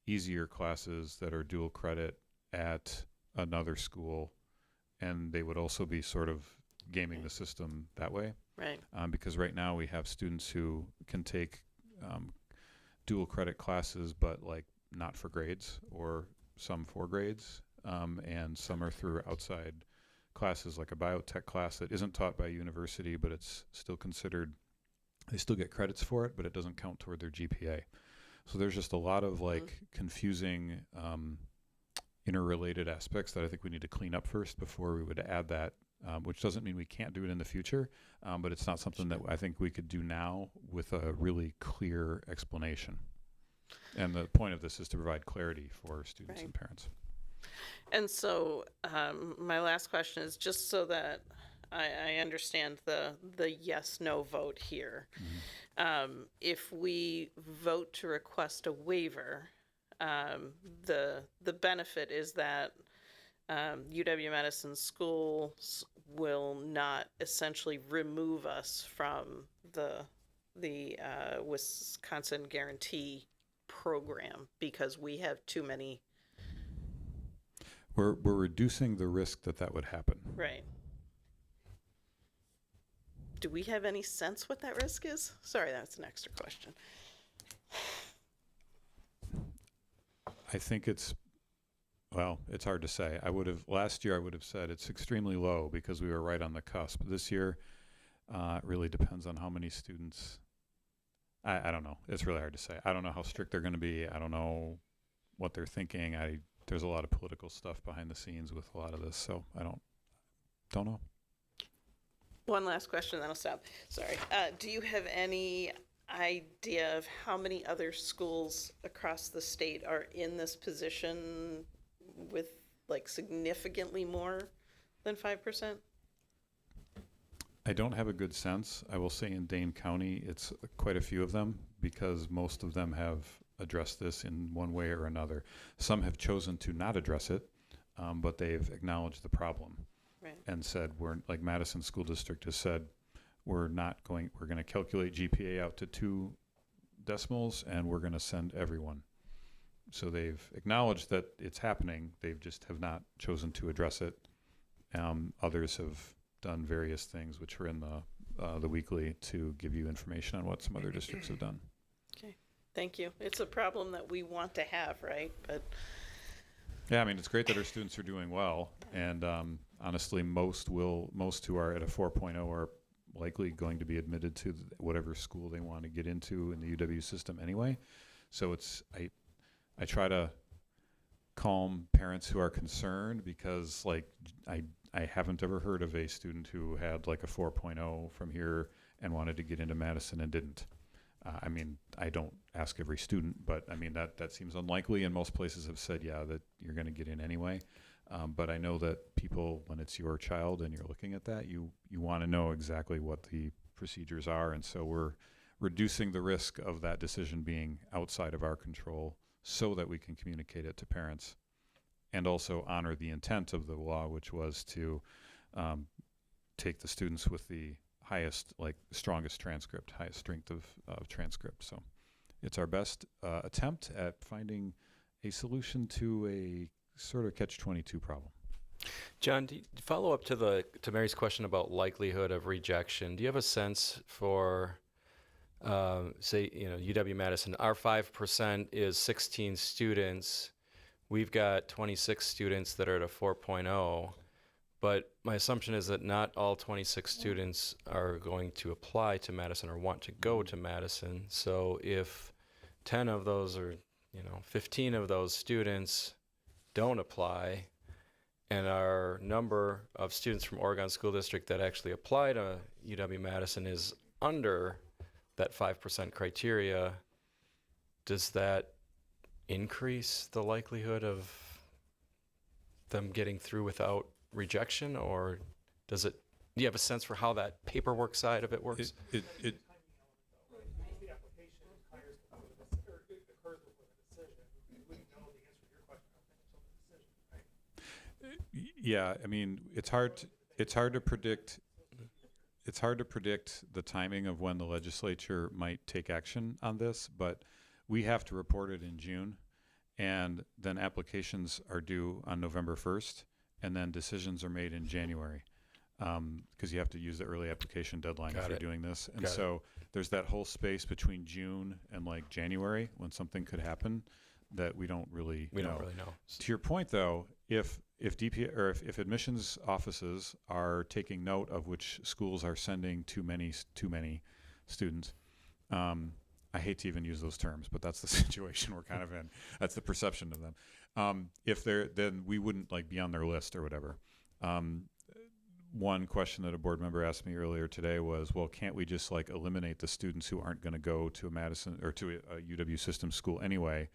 easier classes that are dual credit at another school, and they would also be sort of gaming the system that way. Right. Because right now we have students who can take dual credit classes, but like not for grades, or some for grades, and some are through outside classes, like a biotech class that isn't taught by a university, but it's still considered, they still get credits for it, but it doesn't count toward their GPA. So there's just a lot of like confusing interrelated aspects that I think we need to clean up first before we would add that, which doesn't mean we can't do it in the future, but it's not something that I think we could do now with a really clear explanation. And the point of this is to provide clarity for students and parents. And so my last question is just so that I understand the yes/no vote here. If we vote to request a waiver, the benefit is that UW-Madison schools will not essentially remove us from the Wisconsin Guarantee program because we have too many. We're reducing the risk that would happen. Right. Do we have any sense what that risk is? Sorry, that's an extra question. I think it's hard to say. Last year I would have said it's extremely low because we were right on the cusp. This year, it really depends on how many students. I don't know. It's really hard to say. I don't know how strict they're going to be. I don't know what they're thinking. There's a lot of political stuff behind the scenes with a lot of this, so I don't know. One last question, then I'll stop. Sorry. Do you have any idea of how many other schools across the state are in this position with like significantly more than 5%? I don't have a good sense. I will say in Dane County, it's quite a few of them because most of them have addressed this in one way or another. Some have chosen to not address it, but they've acknowledged the problem. Right. And said, like Madison School District has said, we're going to calculate GPA out to 2 decimals and we're going to send everyone. So they've acknowledged that it's happening. They've just have not chosen to address it. Others have done various things, which are in the weekly to give you information on what some other districts have done. Okay, thank you. It's a problem that we want to have, right? But yeah, I mean, it's great that our students are doing well, and honestly, most who are at a 4.0 are likely going to be admitted to whatever school they want to get into in the UW system anyway. So I try to calm parents who are concerned because like I haven't ever heard of a student who had like a 4.0 from here and wanted to get into Madison and didn't. I mean, I don't ask every student, but I mean, that seems unlikely, and most places have said, yeah, that you're going to get in anyway. But I know that people, when it's your child and you're looking at that, you want to know exactly what the procedures are, and so we're reducing the risk of that decision being outside of our control so that we can communicate it to parents and also honor the intent of the law, which was to take the students with the highest, strongest transcript, highest strength of transcript. So it's our best attempt at finding a solution to a sort of catch-22 problem. John, to follow up to Mary's question about likelihood of rejection, do you have a sense for, say, UW-Madison, our 5% is 16 students. We've got 26 students that are at a 4.0. But my assumption is that not all 26 students are going to apply to Madison or want to go to Madison. So if 10 of those or 15 of those students don't apply, and our number of students from Oregon School District that actually apply to UW-Madison is under that 5% criteria, does that increase the likelihood of them getting through without rejection, or do you have a sense for how that paperwork side of it works? Yeah, I mean, it's hard to predict. It's hard to predict the timing of when the legislature might take action on this, but we have to report it in June, and then applications are due on November 1st, and then decisions are made in January, because you have to use the early application deadline if you're doing this. And so there's that whole space between June and like January when something could happen that we don't really know. To your point, though, if admissions offices are taking note of which schools are sending too many students, I hate to even use those terms, but that's the situation we're kind of in. That's the perception of them. Then we wouldn't like be on their list or whatever. One question that a board member asked me earlier today was, well, can't we just like eliminate the students who aren't going to go to a Madison or to a UW system school anyway?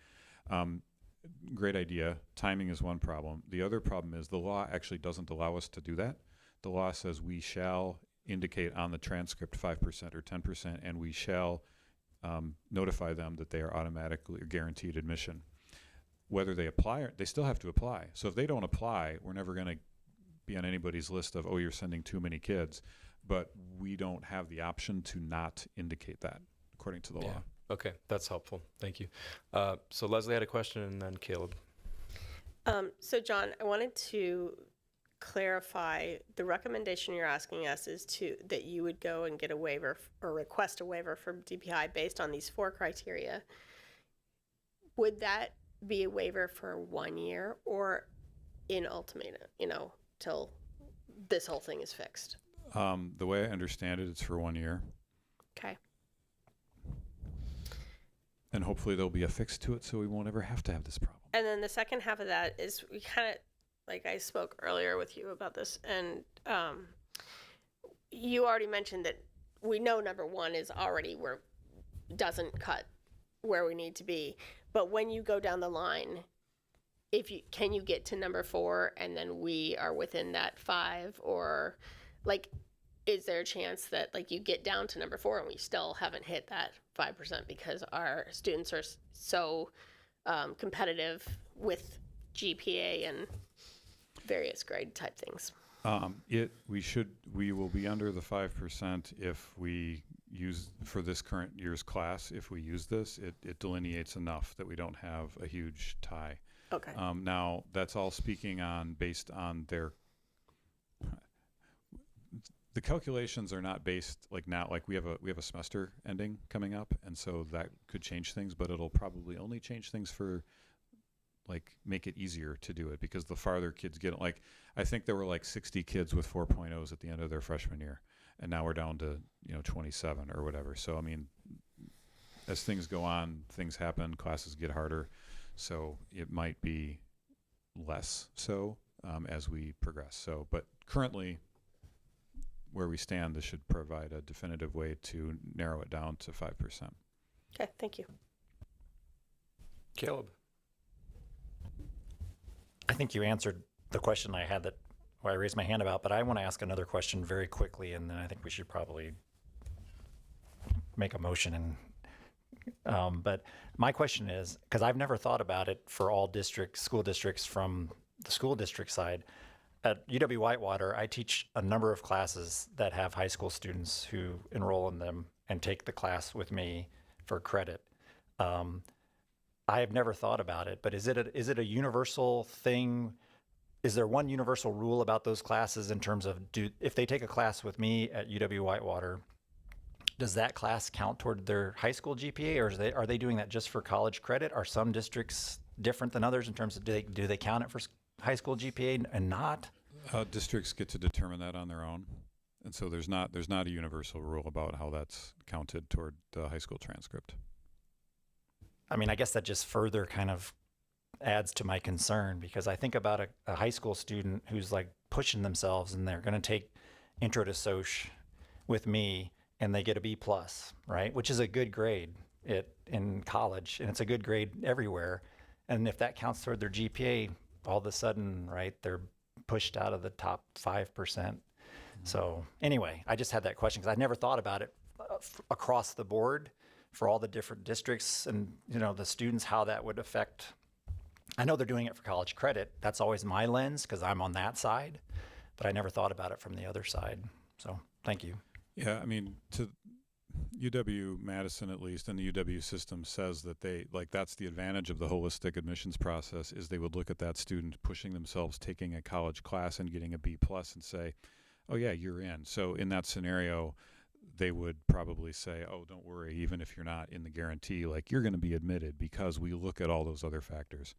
Great idea. Timing is one problem. The other problem is the law actually doesn't allow us to do that. The law says we shall indicate on the transcript 5% or 10%, and we shall notify them that they are automatically guaranteed admission. Whether they apply, they still have to apply. So if they don't apply, we're never going to be on anybody's list of, oh, you're sending too many kids. But we don't have the option to not indicate that, according to the law. Okay, that's helpful. Thank you. So Leslie had a question, and then Caleb. So John, I wanted to clarify the recommendation you're asking us is that you would go and get a waiver or request a waiver from DPI based on these 4 criteria. Would that be a waiver for 1 year or in ultimate, till this whole thing is fixed? The way I understand it, it's for 1 year. Okay. And hopefully there'll be a fix to it so we won't ever have to have this problem. And then the second half of that is we kind of, like I spoke earlier with you about this, and you already mentioned that we know number 1 is already doesn't cut where we need to be. But when you go down the line, can you get to number 4 and then we are within that 5, or like, is there a chance that like you get down to number 4 and we still haven't hit that 5% because our students are so competitive with GPA and various grade type things? We will be under the 5% if we use, for this current year's class, if we use this, it delineates enough that we don't have a huge tie. Okay. Now, that's all based on the calculations are not based like now, like we have a semester ending coming up, and so that could change things, but it'll probably only change things for like make it easier to do it, because the farther kids get, like I think there were like 60 kids with 4.0s at the end of their freshman year, and now we're down to 27 or whatever. So I mean, as things go on, things happen, classes get harder, so it might be less so as we progress. So, but currently, where we stand, this should provide a definitive way to narrow it down to 5%. Okay, thank you. Caleb. I think you answered the question I had why I raised my hand about, but I want to ask another question very quickly, and then I think we should probably make a motion. But my question is, because I've never thought about it for all school districts from the school district side. At UW-Whitewater, I teach a number of classes that have high school students who enroll in them and take the class with me for credit. I have never thought about it, but is it a universal thing? Is there one universal rule about those classes in terms of if they take a class with me at UW-Whitewater, does that class count toward their high school GPA, or are they doing that just for college credit? Are some districts different than others in terms of do they count it for high school GPA and not? Districts get to determine that on their own, and so there's not a universal rule about how that's counted toward the high school transcript. I mean, I guess that just further kind of adds to my concern, because I think about a high school student who's like pushing themselves and they're going to take Intro to Soc with me and they get a B+, right? Which is a good grade in college, and it's a good grade everywhere. And if that counts toward their GPA, all of a sudden, right, they're pushed out of the top 5%. So anyway, I just had that question because I never thought about it across the board for all the different districts and the students, how that would affect I know they're doing it for college credit. That's always my lens because I'm on that side, but I never thought about it from the other side. So thank you. Yeah, I mean, to UW-Madison at least, and the UW system says that that's the advantage of the holistic admissions process is they would look at that student pushing themselves, taking a college class and getting a B+ and say, oh yeah, you're in. So in that scenario, they would probably say, oh, don't worry, even if you're not in the guarantee, like you're going to be admitted because we look at all those other factors.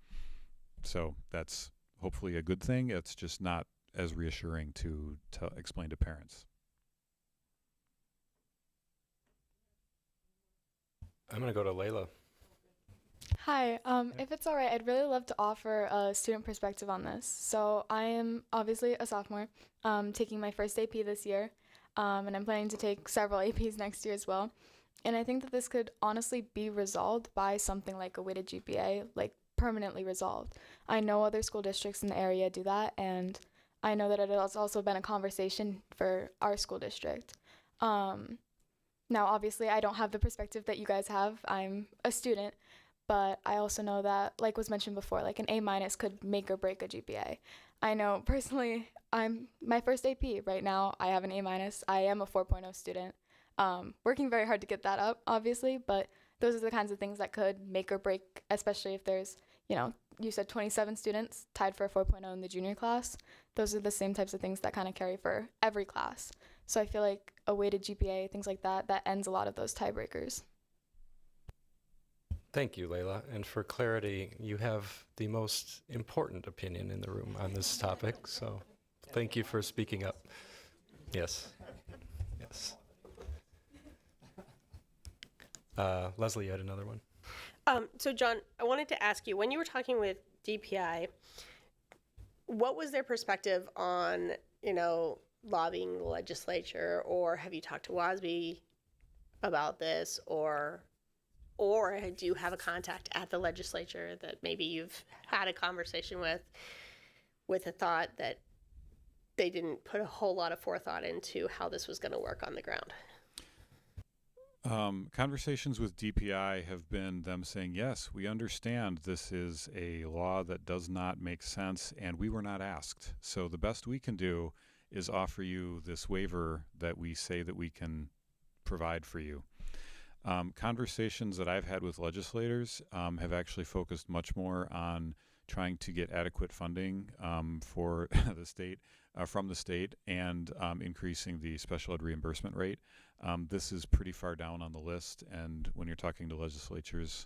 So that's hopefully a good thing. It's just not as reassuring to explain to parents. I'm going to go to Layla. Hi, if it's all right, I'd really love to offer a student perspective on this. So I am obviously a sophomore, taking my first AP this year, and I'm planning to take several APs next year as well. And I think that this could honestly be resolved by something like a weighted GPA, like permanently resolved. I know other school districts in the area do that, and I know that it has also been a conversation for our school district. Now, obviously, I don't have the perspective that you guys have. I'm a student. But I also know that, like was mentioned before, like an A- could make or break a GPA. I know personally, I'm my first AP right now. I have an A-. I am a 4.0 student, working very hard to get that up, obviously. But those are the kinds of things that could make or break, especially if there's, you said 27 students tied for a 4.0 in the junior class. Those are the same types of things that kind of carry for every class. So I feel like a weighted GPA, things like that, that ends a lot of those tiebreakers. Thank you, Layla. And for clarity, you have the most important opinion in the room on this topic, so thank you for speaking up. Yes. Yes. Leslie, you had another one? So John, I wanted to ask you, when you were talking with DPI, what was their perspective on, lobbying the legislature, or have you talked to WASB about this, or do you have a contact at the legislature that maybe you've had a conversation with a thought that they didn't put a whole lot of forethought into how this was going to work on the ground? Conversations with DPI have been them saying, yes, we understand this is a law that does not make sense and we were not asked. So the best we can do is offer you this waiver that we say that we can provide for you. Conversations that I've had with legislators have actually focused much more on trying to get adequate funding for the state, from the state, and increasing the special ed reimbursement rate. This is pretty far down on the list, and when you're talking to legislatures,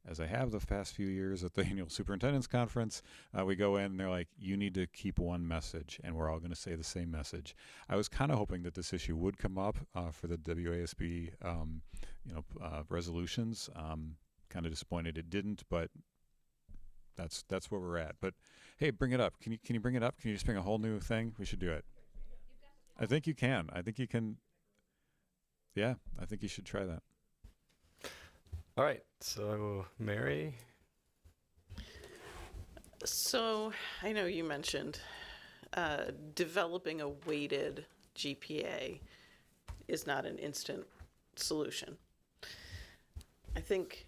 as I have the past few years at the annual superintendent's conference, we go in and they're like, you need to keep one message, and we're all going to say the same message. I was kind of hoping that this issue would come up for the WASB resolutions. Kind of disappointed it didn't, but that's where we're at. But hey, bring it up. Can you bring it up? Can you just bring a whole new thing? We should do it. I think you can. I think you can. Yeah, I think you should try that. All right, so Mary? So I know you mentioned developing a weighted GPA is not an instant solution. I think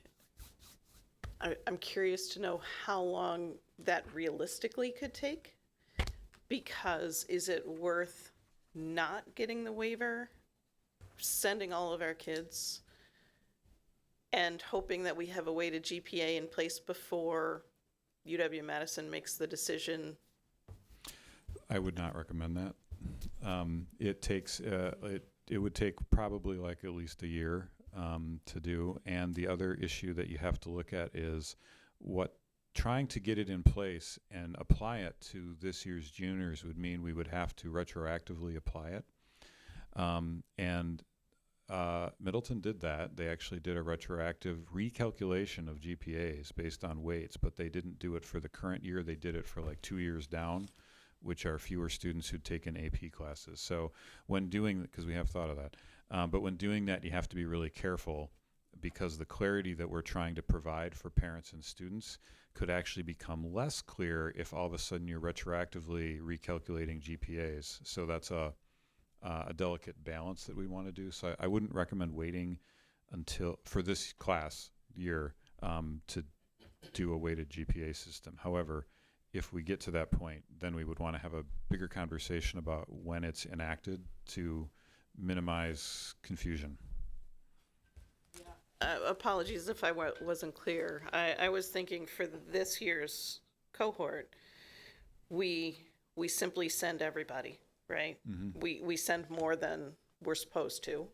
I'm curious to know how long that realistically could take, because is it worth not getting the waiver, sending all of our kids, and hoping that we have a weighted GPA in place before UW-Madison makes the decision? I would not recommend that. It takes it would take probably like at least a year to do. And the other issue that you have to look at is trying to get it in place and apply it to this year's juniors would mean we would have to retroactively apply it. Middleton did that. They actually did a retroactive recalculation of GPAs based on weights, but they didn't do it for the current year. They did it for like 2 years down, which are fewer students who'd taken AP classes. So when doing, because we have thought of that, but when doing that, you have to be really careful, because the clarity that we're trying to provide for parents and students could actually become less clear if all of a sudden you're retroactively recalculating GPAs. So that's a delicate balance that we want to do. So I wouldn't recommend waiting until for this class year to do a weighted GPA system. However, if we get to that point, then we would want to have a bigger conversation about when it's enacted to minimize confusion. Apologies if I wasn't clear. I was thinking for this year's cohort, we simply send everybody, right? We send more than we're supposed to,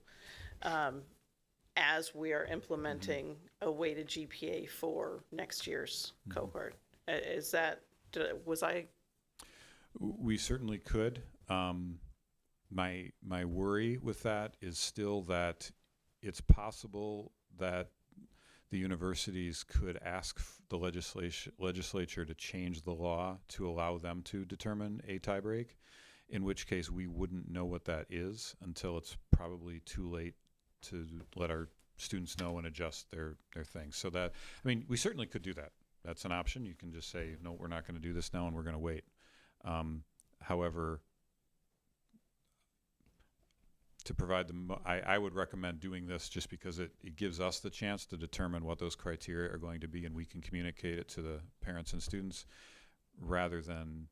as we are implementing a weighted GPA for next year's cohort. Is that, was I? We certainly could. My worry with that is still that it's possible that the universities could ask the legislature to change the law to allow them to determine a tiebreak, in which case we wouldn't know what that is until it's probably too late to let our students know and adjust their things. So that, I mean, we certainly could do that. That's an option. You can just say, no, we're not going to do this now and we're going to wait. However, to provide I would recommend doing this just because it gives us the chance to determine what those criteria are going to be, and we can communicate it to the parents and students rather than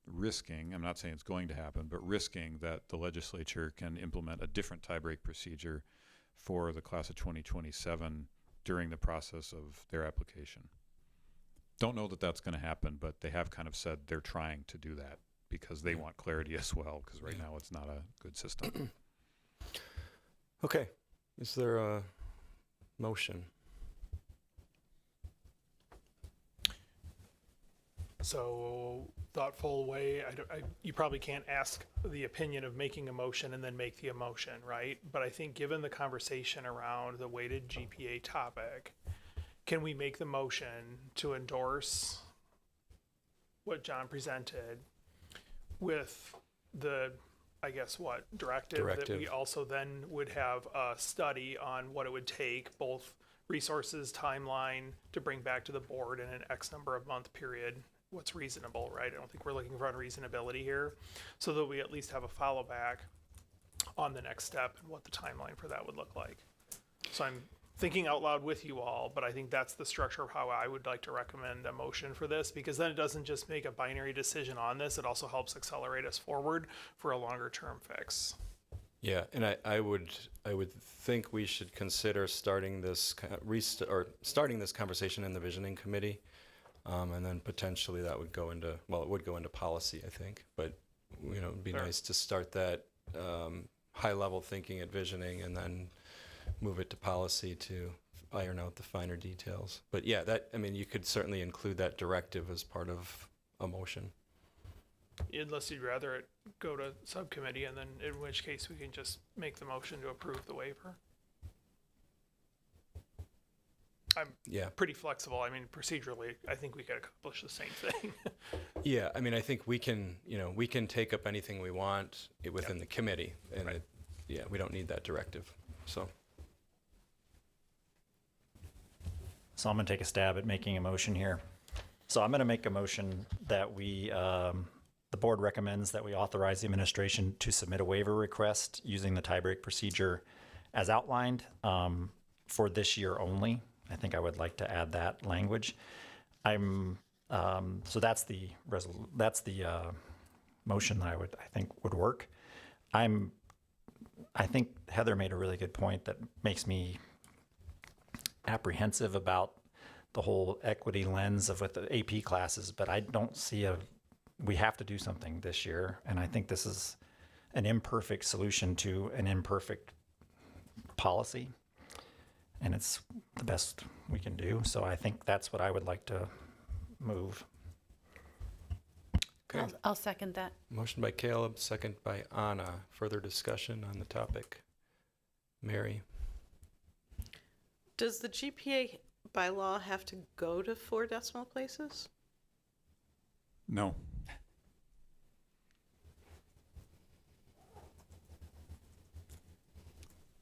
risking, I'm not saying it's going to happen, but risking that the legislature can implement a different tiebreak procedure for the class of 2027 during the process of their application. Don't know that that's going to happen, but they have kind of said they're trying to do that because they want clarity as well, because right now it's not a good system. Okay, is there a motion? So thoughtful way, you probably can't ask the opinion of making a motion and then make the emotion, right? But I think given the conversation around the weighted GPA topic, can we make the motion to endorse what John presented with the, I guess, what, directive that we also then would have a study on what it would take, both resources, timeline, to bring back to the board in an X number of month period, what's reasonable, right? I don't think we're looking for unreasonability here, so that we at least have a follow back on the next step and what the timeline for that would look like. So I'm thinking out loud with you all, but I think that's the structure of how I would like to recommend a motion for this, because then it doesn't just make a binary decision on this, it also helps accelerate us forward for a longer term fix. Yeah, and I would think we should consider starting this starting this conversation in the visioning committee, and then potentially that would go into, well, it would go into policy, I think, but you know, it'd be nice to start that high level thinking at visioning and then move it to policy to iron out the finer details. But yeah, that, I mean, you could certainly include that directive as part of a motion. Unless you'd rather it go to subcommittee, and then in which case we can just make the motion to approve the waiver. I'm pretty flexible. I mean, procedurally, I think we could accomplish the same thing. Yeah, I mean, I think we can, you know, we can take up anything we want within the committee, and we don't need that directive, so. So I'm going to take a stab at making a motion here. So I'm going to make a motion that we, the board recommends that we authorize the administration to submit a waiver request using the tiebreak procedure as outlined for this year only. I think I would like to add that language. So that's the motion that I think would work. I think Heather made a really good point that makes me apprehensive about the whole equity lens of with the AP classes, but I don't see we have to do something this year. And I think this is an imperfect solution to an imperfect policy. And it's the best we can do. So I think that's what I would like to move. Okay. I'll second that. Motion by Caleb, second by Anna. Further discussion on the topic? Mary? Does the GPA by law have to go to 4 decimal places? No.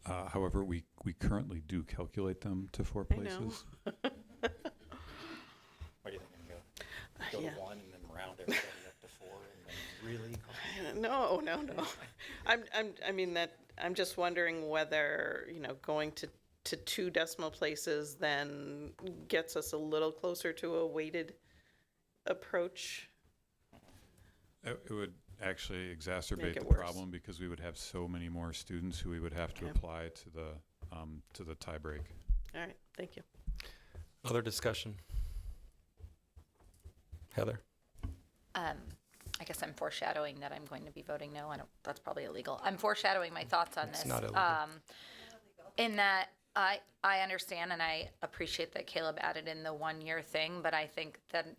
However, we currently do calculate them to 4 places. I know. What do you think? Go to 1 and then round everybody up to 4 and then really? No. I mean that I'm just wondering whether, you know, going to to 2 decimal places then gets us a little closer to a weighted approach? It would actually Make exacerbate it the worse. problem because we would have so many more students who we would have to apply to the tie break. All right, thank you. Other discussion? Heather? I guess I'm foreshadowing that I'm going to be voting no. That's probably illegal. I'm foreshadowing my thoughts on It's this. not illegal. In that I understand and I appreciate that Caleb added in the 1-year thing, but I think that,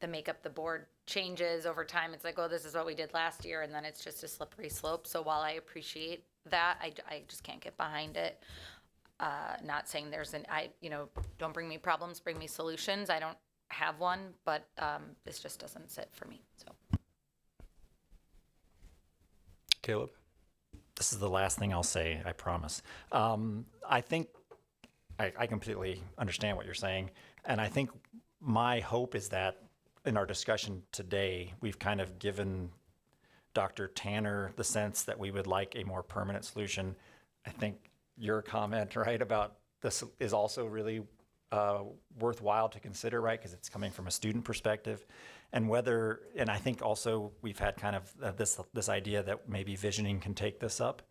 the makeup of the board changes over time. It's like, oh, this is what we did last year, and then it's just a slippery slope. So while I appreciate that, I just can't get behind it. Not saying don't bring me problems, bring me solutions. I don't have one, but this just doesn't sit for me. So Caleb? This is the last thing I'll say, I promise. I think I completely understand what you're saying. And I think my hope is that in our discussion today, we've kind of given Dr. Tanner the sense that we would like a more permanent solution. I think your comment, right, about this is also really worthwhile to consider, right, because it's coming from a student perspective. And I think also we've had kind of this idea that maybe visioning can take this up.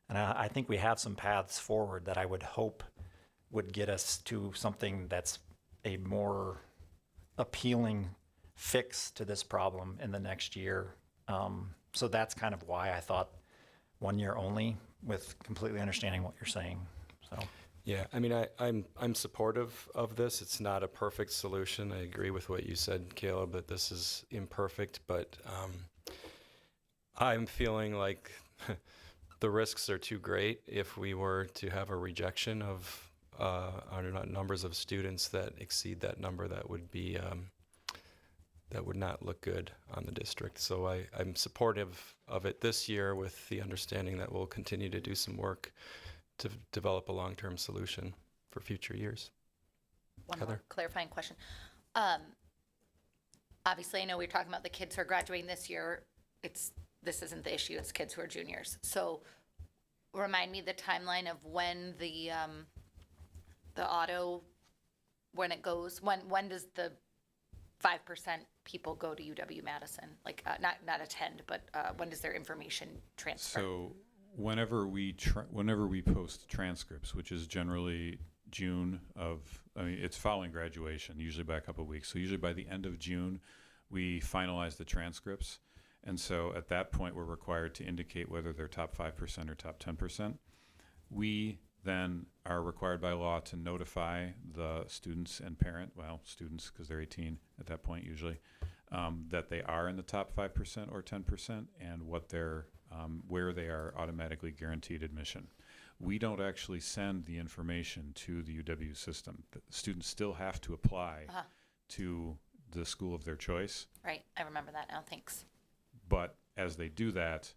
And I think we have some paths forward that I would hope would get us to something that's a more appealing fix to this problem in the next year. So that's kind of why I thought 1 year only, with completely understanding what you're saying. So. Yeah, I mean, I'm supportive of this. It's not a perfect solution. I agree with what you said, Caleb, that this is imperfect, but I'm feeling like the risks are too great if we were to have a rejection of our numbers of students that exceed that number. That would be that would not look good on the district. So I'm supportive of it this year, with the understanding that we'll continue to do some work to develop a long-term solution for future years. one Heather? more clarifying question. Obviously, I know we're talking about the kids who are graduating this year. This isn't the issue. It's kids who are juniors. So remind me the timeline of when the auto, when it goes, when does the 5% people go to UW-Madison? Like, not attend, but when does their information transfer? So whenever we post transcripts, which is generally June it's following graduation, usually by a couple of weeks. So usually by the end of June, we finalize the transcripts. And so at that point, we're required to indicate whether they're top 5% or top 10%. We then are required by law to notify the students and students, because they're 18 at that point usually, that they are in the top 5% or 10%, and what their where they are automatically guaranteed admission. We don't actually send the information to the UW system. The students still have to apply to the school of their choice. Right, I remember that now, thanks. But as they do that,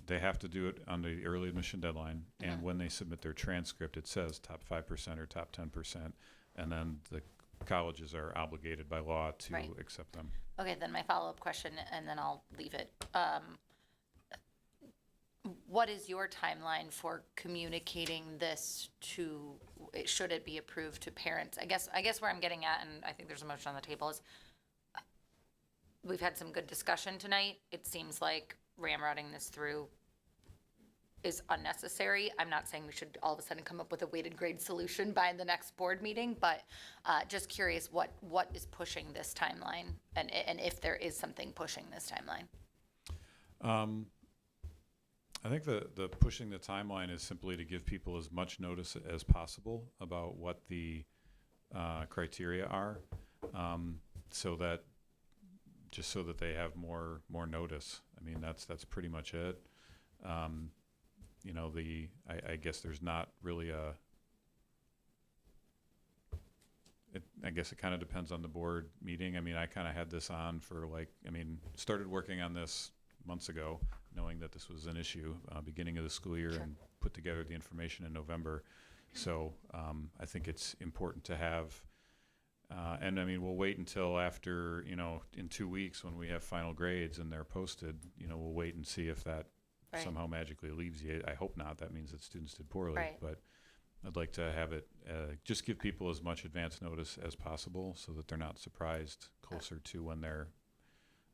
they have to do it on the early admission deadline. And when they submit their transcript, it says top 5% or top 10%. And then the colleges are obligated by law to accept them. Okay, then my follow-up question, and then I'll leave it. What is your timeline for communicating this to, should it be approved, to parents? I guess where I'm getting at, and I think there's a motion on the table, is we've had some good discussion tonight. It seems like ramrodding this through is unnecessary. I'm not saying we should all of a sudden come up with a weighted grade solution by the next board meeting, but just curious what is pushing this timeline, and if there is something pushing this timeline. I think the pushing the timeline is simply to give people as much notice as possible about what the criteria are, so that they have more notice. I mean, that's pretty much it. I guess there's not really I guess it kind of depends on the board meeting. I mean, I kind of had this on for started working on this months ago, knowing that this was an issue, beginning of the school year, and put together the information in November. So I think it's important to have, and I mean, we'll wait until after, in 2 weeks when we have final grades and they're posted, we'll wait and see if that Right. somehow magically leaves you. I hope not. That means that students did poorly. Right. But I'd like to have it, just give people as much advance notice as possible so that they're not surprised closer to when they're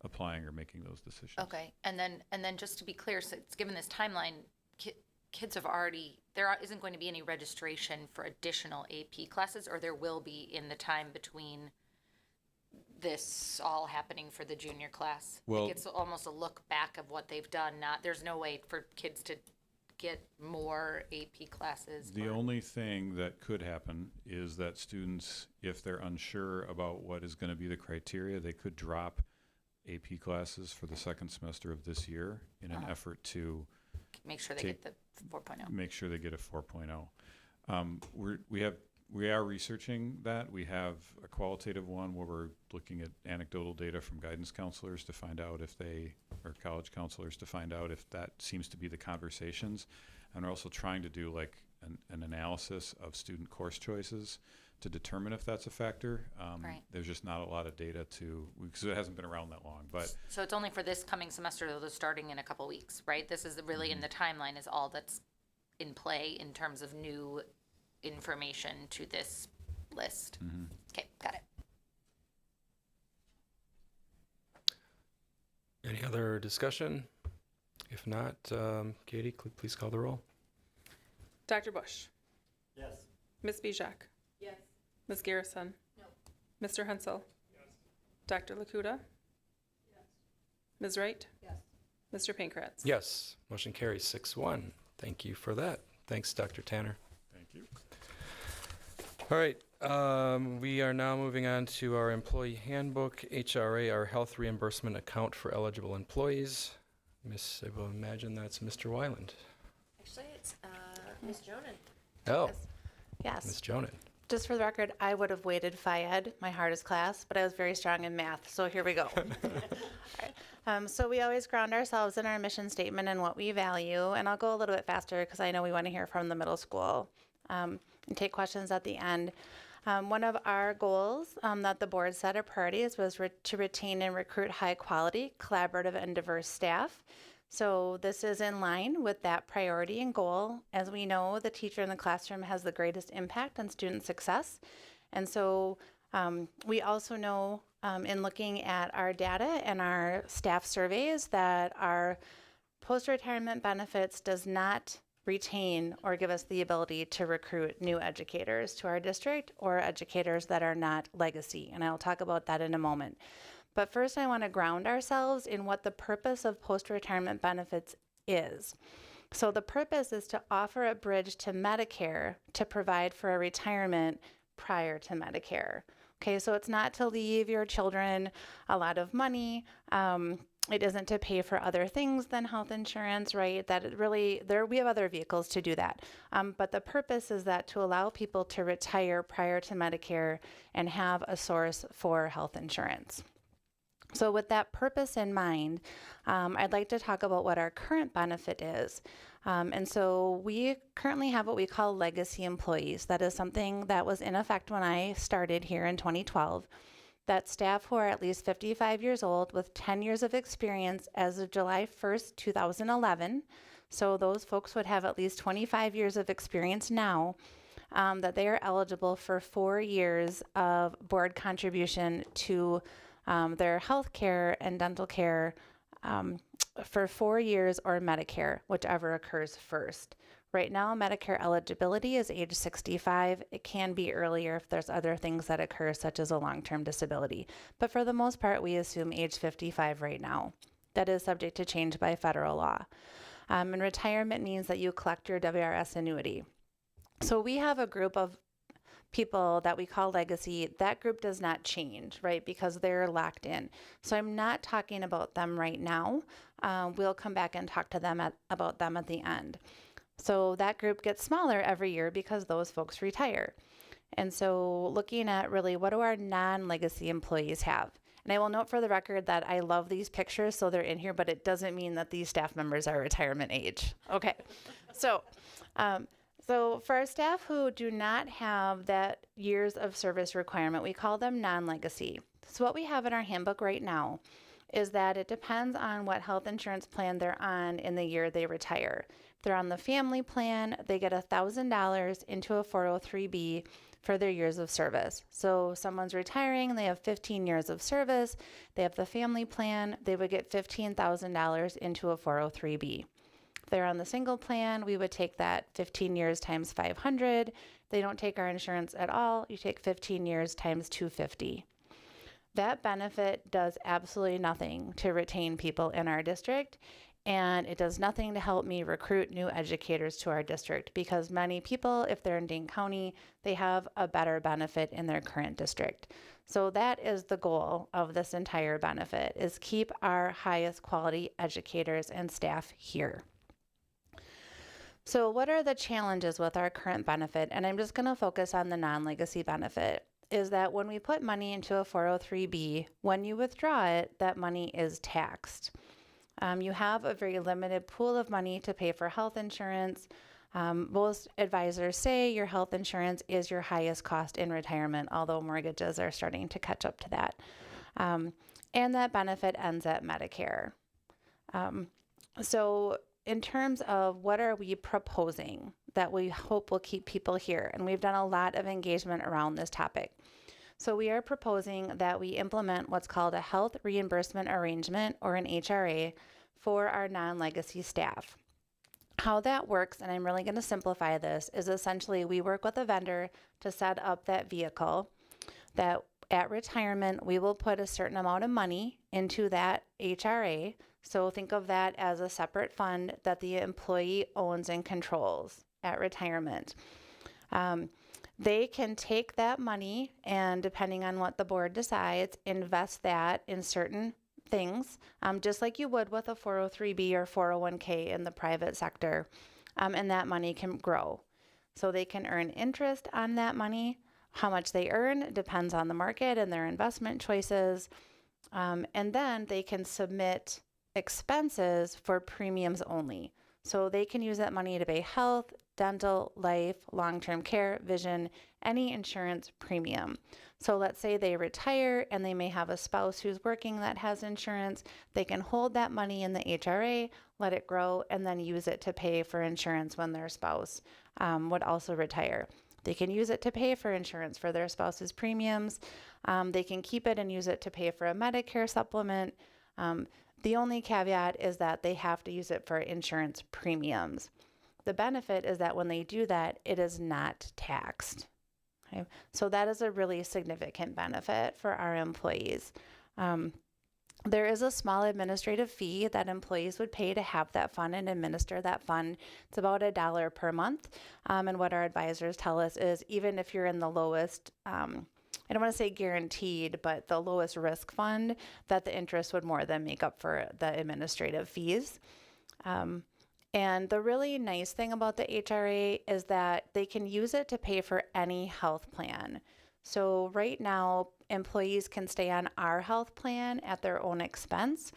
applying or making those decisions. Okay, and then just to be clear, so it's given this timeline, kids have already, isn't going to be any registration for additional AP classes, or there will be in the time between this all happening for the junior class? Well- Like, it's almost a look back of what they've done, there's no way for kids to get more AP classes. The only thing that could happen is that students, if they're unsure about what is going to be the criteria, they could drop AP classes for the second semester of this year in an effort to Make sure they take- get the 4.0. make sure they get a 4.0. We are researching that. We have a qualitative one where we're looking at anecdotal data from guidance counselors to find out if they, or college counselors to find out if that seems to be the conversations. And we're also trying to do like an analysis of student course choices to determine if that's a factor. Right. There's just not a lot of data because it hasn't been around that long. But So it's only for this coming semester, though, starting in a couple weeks, right? This is really in the timeline is all that's in play in terms of new information to this list. Okay, got it. Any other discussion? If not, Katie, please call the roll. Dr. Bush. Yes. Ms. Bijak. Yes. Ms. Garrison. No. Mr. Hensel. Dr. Lakuta. Ms. Wright. Yes. Mr. Pankratz. Yes, motion carries 6-1. Thank you for that. Thanks, Dr. Tanner. thank you. All right, we are now moving on to our employee handbook, HRA, our health reimbursement account for eligible employees. I will imagine that's Mr. Wyland. Actually, it's Ms. Jonan. Oh, Yes. Ms. Jonan. Just for the record, I would have weighted Phi-Ed, my hardest class, but I was very strong in math, so here we go. All right. So we always ground ourselves in our mission statement and what we value, and I'll go a little bit faster because I know we want to hear from the middle school and take questions at the end. One of our goals that the board set as priorities was to retain and recruit high quality, collaborative, and diverse staff. So this is in line with that priority and goal. As we know, the teacher in the classroom has the greatest impact on student success. And so we also know in looking at our data and our staff surveys that our post-retirement benefits does not retain or give us the ability to recruit new educators to our district or educators that are not legacy. And I'll talk about that in a moment. But first, I want to ground ourselves in what the purpose of post-retirement benefits is. So the purpose is to offer a bridge to Medicare to provide for a retirement prior to Medicare. Okay, so it's not to leave your children a lot of money. It isn't to pay for other things than health insurance, right? That it really, we have other vehicles to do that. But the purpose is that to allow people to retire prior to Medicare and have a source for health insurance. So with that purpose in mind, I'd like to talk about what our current benefit is. And so we currently have what we call legacy employees. That is something that was in effect when I started here in 2012. That staff who are at least 55 years old with 10 years of experience as of July 1st, 2011. So those folks would have at least 25 years of experience now, that they are eligible for 4 years of board contribution to their health care and dental care for 4 years or Medicare, whichever occurs first. Right now, Medicare eligibility is age 65. It can be earlier if there's other things that occur, such as a long-term disability. But for the most part, we assume age 55 right now. That is subject to change by federal law. And retirement means that you collect your WRS annuity. So we have a group of people that we call legacy. That group does not change, right? Because they're locked in. So I'm not talking about them right now. We'll come back and talk to them about them at the end. So that group gets smaller every year because those folks retire. And so looking at really what do our non-legacy employees have? And I will note for the record that I love these pictures, so they're in here, but it doesn't mean that these staff members are retirement age. Okay, so for our staff who do not have that years of service requirement, we call them non-legacy. So what we have in our handbook right now is that it depends on what health insurance plan they're on in the year they retire. If they're on the family plan, they get $1,000 into a 403B for their years of service. So someone's retiring, they have 15 years of service, they have the family plan, they would get $15,000 into a 403B. If they're on the single plan, we would take that 15 years times 500. If they don't take our insurance at all, you take 15 years times 250. That benefit does absolutely nothing to retain people in our district, and it does nothing to help me recruit new educators to our district, because many people, if they're in Dane County, they have a better benefit in their current district. So that is the goal of this entire benefit, is keep our highest quality educators and staff here. So what are the challenges with our current benefit? And I'm just going to focus on the non-legacy benefit, is that when we put money into a 403B, when you withdraw it, that money is taxed. You have a very limited pool of money to pay for health insurance. Most advisors say your health insurance is your highest cost in retirement, although mortgages are starting to catch up to that. And that benefit ends at Medicare. So in terms of what are we proposing that we hope will keep people here, and we've done a lot of engagement around this topic. So we are proposing that we implement what's called a health reimbursement arrangement, or an HRA, for our non-legacy staff. How that works, and I'm really going to simplify this, is essentially we work with a vendor to set up that vehicle that at retirement we will put a certain amount of money into that HRA. So think of that as a separate fund that the employee owns and controls at retirement. They can take that money and, depending on what the board decides, invest that in certain things, just like you would with a 403B or 401k in the private sector, and that money can grow. So they can earn interest on that money. How much they earn depends on the market and their investment choices, and then they can submit expenses for premiums only. So they can use that money to pay health, dental, life, long-term care, vision, any insurance premium. So let's say they retire and they may have a spouse who's working that has insurance. They can hold that money in the HRA, let it grow, and then use it to pay for insurance when their spouse would also retire. They can use it to pay for insurance for their spouse's premiums. They can keep it and use it to pay for a Medicare supplement. The only caveat is that they have to use it for insurance premiums. The benefit is that when they do that, it is not taxed. Okay? So that is a really significant benefit for our employees. There is a small administrative fee that employees would pay to have that fund and administer that fund. It's about $1 per month. And what our advisors tell us is, even if you're in the lowest, I don't want to say guaranteed, but the lowest risk fund, that the interest would more than make up for the administrative fees. And the really nice thing about the HRA is that they can use it to pay for any health plan. So right now, employees can stay on our health plan at their own expense.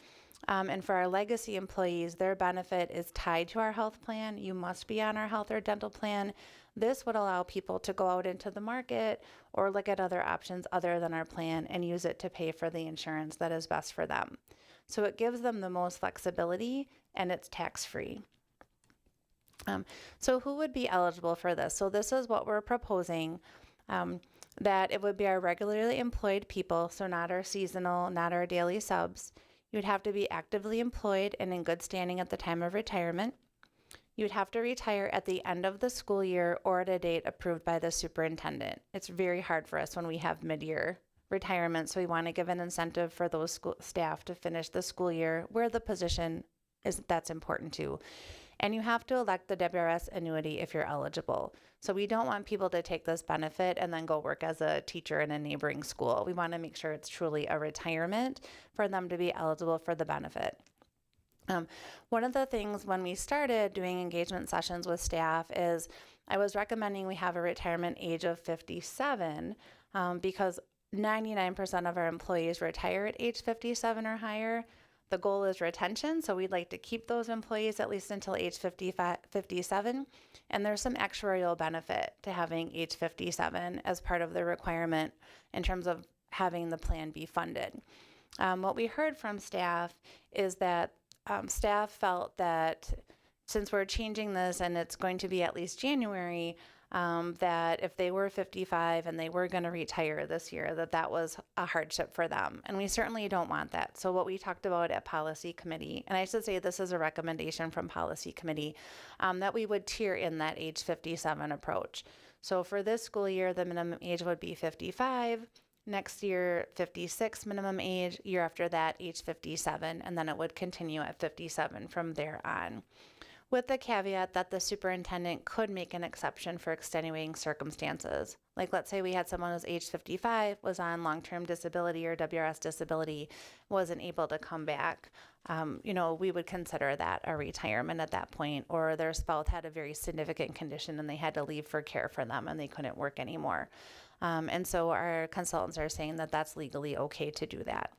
And for our legacy employees, their benefit is tied to our health plan. You must be on our health or dental plan. This would allow people to go out into the market or look at other options other than our plan and use it to pay for the insurance that is best for them. So it gives them the most flexibility, and it's tax-free. So who would be eligible for this? So this is what we're proposing, that it would be our regularly employed people, so not our seasonal, not our daily subs. You'd have to be actively employed and in good standing at the time of retirement. You'd have to retire at the end of the school year or at a date approved by the superintendent. It's very hard for us when we have mid-year retirement, so we want to give an incentive for those school staff to finish the school year where the position is, that's important too. And you have to elect the WRS annuity if you're eligible. So we don't want people to take this benefit and then go work as a teacher in a neighboring school. We want to make sure it's truly a retirement for them to be eligible for the benefit. One of the things when we started doing engagement sessions with staff is I was recommending we have a retirement age of 57 because 99% of our employees retire at age 57 or higher. The goal is retention, so we'd like to keep those employees at least until age 57, and there's some actuarial benefit to having age 57 as part of the requirement in terms of having the plan be funded. What we heard from staff is that staff felt that since we're changing this and it's going to be at least January, that if they were 55 and they were going to retire this year, that was a hardship for them. And we certainly don't want that. So what we talked about at policy committee, and I should say this is a recommendation from policy committee, that we would tier in that age 57 approach. So for this school year, the minimum age would be 55. Next year, 56 minimum age. Year after that, age 57. And then it would continue at 57 from there on, with the caveat that the superintendent could make an exception for extenuating circumstances. Like, let's say we had someone who's age 55, was on long-term disability or WRS disability, wasn't able to come back. We would consider that a retirement at that point, or their spouse had a very significant condition and they had to leave for care for them and they couldn't work anymore. And so our consultants are saying that that's legally okay to do that.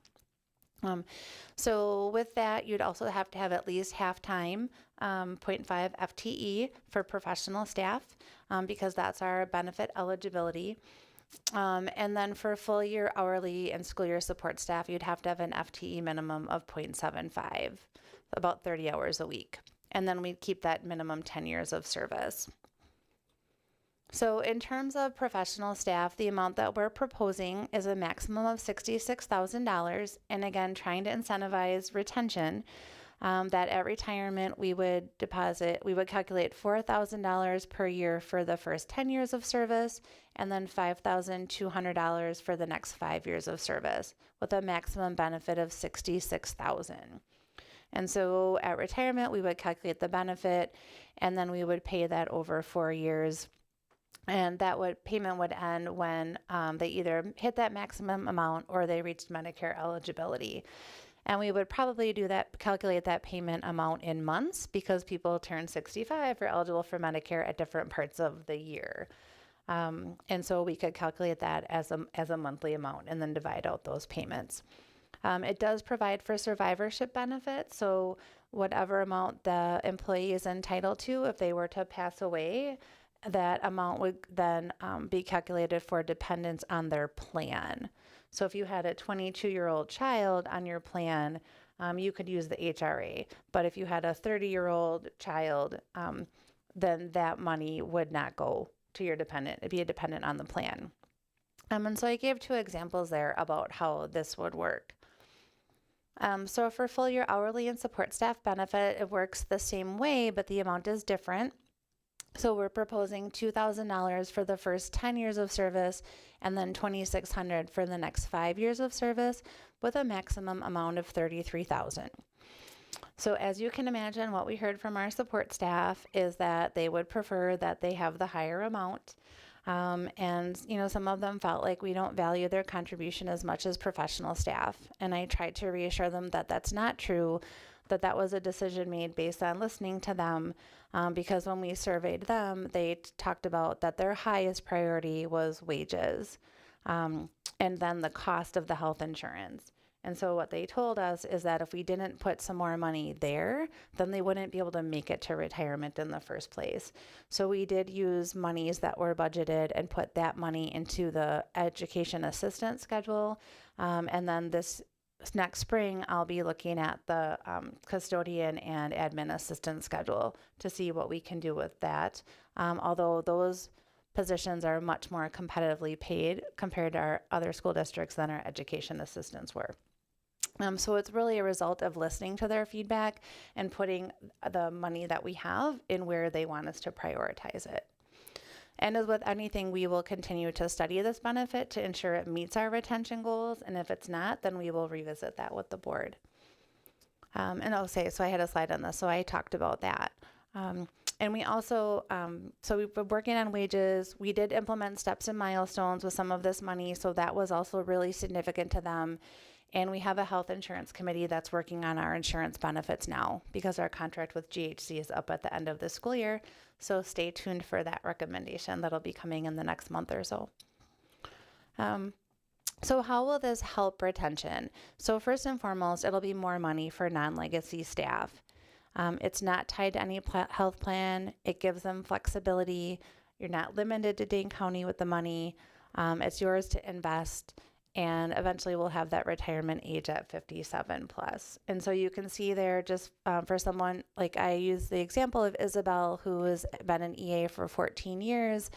So with that, you'd also have to have at least half-time, 0.5 FTE for professional staff, because that's our benefit eligibility. And then for full year hourly and school year support staff, you'd have to have an FTE minimum of 0.75, about 30 hours a week. And then we'd keep that minimum 10 years of service. So in terms of professional staff, the amount that we're proposing is a maximum of $66,000. And again, trying to incentivize retention, that at retirement we would calculate $4,000 per year for the first 10 years of service, and then $5,200 for the next 5 years of service, with a maximum benefit of $66,000. And so at retirement, we would calculate the benefit, and then we would pay that over 4 years. And that payment would end when they either hit that maximum amount or they reached Medicare eligibility. And we would probably calculate that payment amount in months, because people turn 65 are eligible for Medicare at different parts of the year. And so we could calculate that as a monthly amount and then divide out those payments. It does provide for survivorship benefits. So whatever amount the employee is entitled to, if they were to pass away, that amount would then be calculated for dependents on their plan. So if you had a 22-year-old child on your plan, you could use the HRA. But if you had a 30-year-old child, then that money would not go to your dependent. It'd be a dependent on the plan. And so I gave 2 examples there about how this would work. So for full year hourly and support staff benefit, it works the same way, but the amount is different. So we're proposing $2,000 for the first 10 years of service, and then $2,600 for the next 5 years of service, with a maximum amount of $33,000. So as you can imagine, what we heard from our support staff is that they would prefer that they have the higher amount. And some of them felt like we don't value their contribution as much as professional staff. And I tried to reassure them that that's not true, that was a decision made based on listening to them, because when we surveyed them, they talked about that their highest priority was wages, and then the cost of the health insurance. And so what they told us is that if we didn't put some more money there, then they wouldn't be able to make it to retirement in the first place. So we did use monies that were budgeted and put that money into the education assistance schedule. And then this next spring, I'll be looking at the custodian and admin assistant schedule to see what we can do with that. Although those positions are much more competitively paid compared to our other school districts than our education assistants were. So it's really a result of listening to their feedback and putting the money that we have in where they want us to prioritize it. And as with anything, we will continue to study this benefit to ensure it meets our retention goals. And if it's not, then we will revisit that with the board. So I had a slide on this, so I talked about that. And we also, so we've been working on wages. We did implement steps and milestones with some of this money, so that was also really significant to them. And we have a health insurance committee that's working on our insurance benefits now, because our contract with GHC is up at the end of the school year. So stay tuned for that recommendation that'll be coming in the next month or so. So how will this help retention? So first and foremost, it'll be more money for non-legacy staff. It's not tied to any health plan. It gives them flexibility. You're not limited to Dane County with the money. It's yours to invest. and eventually we'll have that retirement age at 57 plus. And so you can see there, just for someone, like I use the example of Isabel, who has been an EA for 14 years.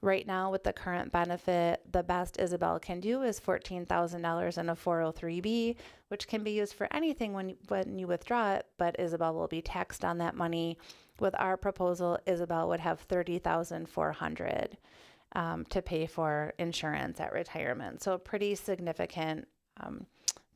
Right now, with the current benefit, the best Isabel can do is $14,000 in a 403B, which can be used for anything when you withdraw it, but Isabel will be taxed on that money. With our proposal, Isabel would have $30,400 to pay for insurance at retirement. So a pretty significant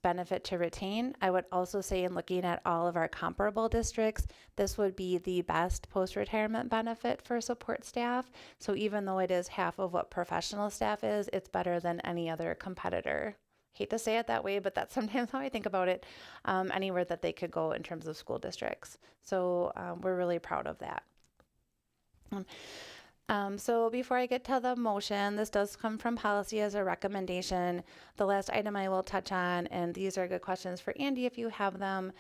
benefit to retain. I would also say, in looking at all of our comparable districts, this would be the best post-retirement benefit for support staff. So even though it is half of what professional staff is, it's better than any other competitor. Hate to say it that way, but that's sometimes how I think about it, anywhere that they could go in terms of school districts. So we're really proud of that. So before I get to the motion, this does come from policy as a recommendation. The last item I will touch on, and these are good questions for Andy if you have them,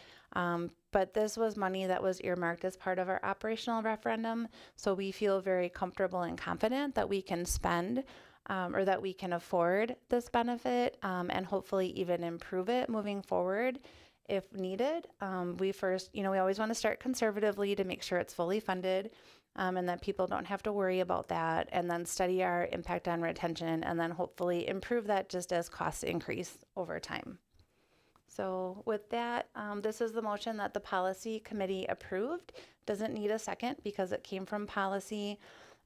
but this was money that was earmarked as part of our operational referendum. So we feel very comfortable and confident that we can spend or that we can afford this benefit and hopefully even improve it moving forward if needed. We always want to start conservatively to make sure it's fully funded. And that people don't have to worry about that, and then study our impact on retention, and then hopefully improve that just as costs increase over time. So with that, this is the motion that the policy committee approved. Doesn't need a second because it came from policy.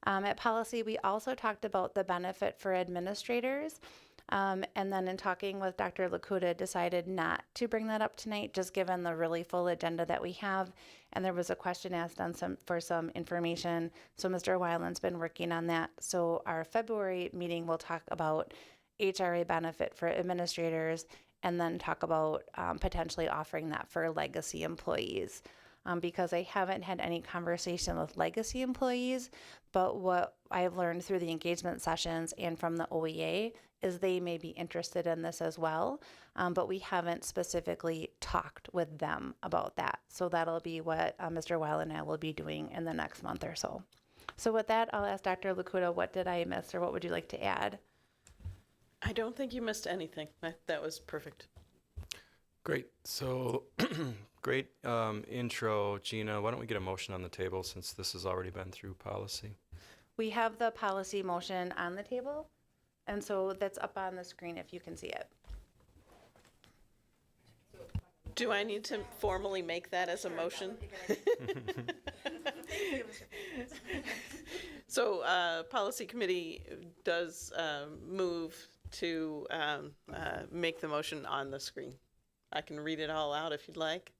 At policy, we also talked about the benefit for administrators. And then in talking with Dr. Lakuta, decided not to bring that up tonight, just given the really full agenda that we have. And there was a question asked for some information. So Mr. Weiland's been working on that. So our February meeting will talk about HRA benefit for administrators, and then talk about potentially offering that for legacy employees. Because I haven't had any conversation with legacy employees, but what I've learned through the engagement sessions and from the OEA is they may be interested in this as well, but we haven't specifically talked with them about that. So that'll be what Mr. Weil and I will be doing in the next month or so. So with that, I'll ask Dr. Lakuta, what did I miss, or what would you like to add? I don't think you missed anything. That was perfect. Great. So great intro, Gina. Why don't we get a motion on the table since this has already been through policy? We have the policy motion on the table, and so that's up on the screen if you can see it. Do I need to formally make that as a motion? So policy committee does move to make the motion on the screen. I can read it all out if you'd like.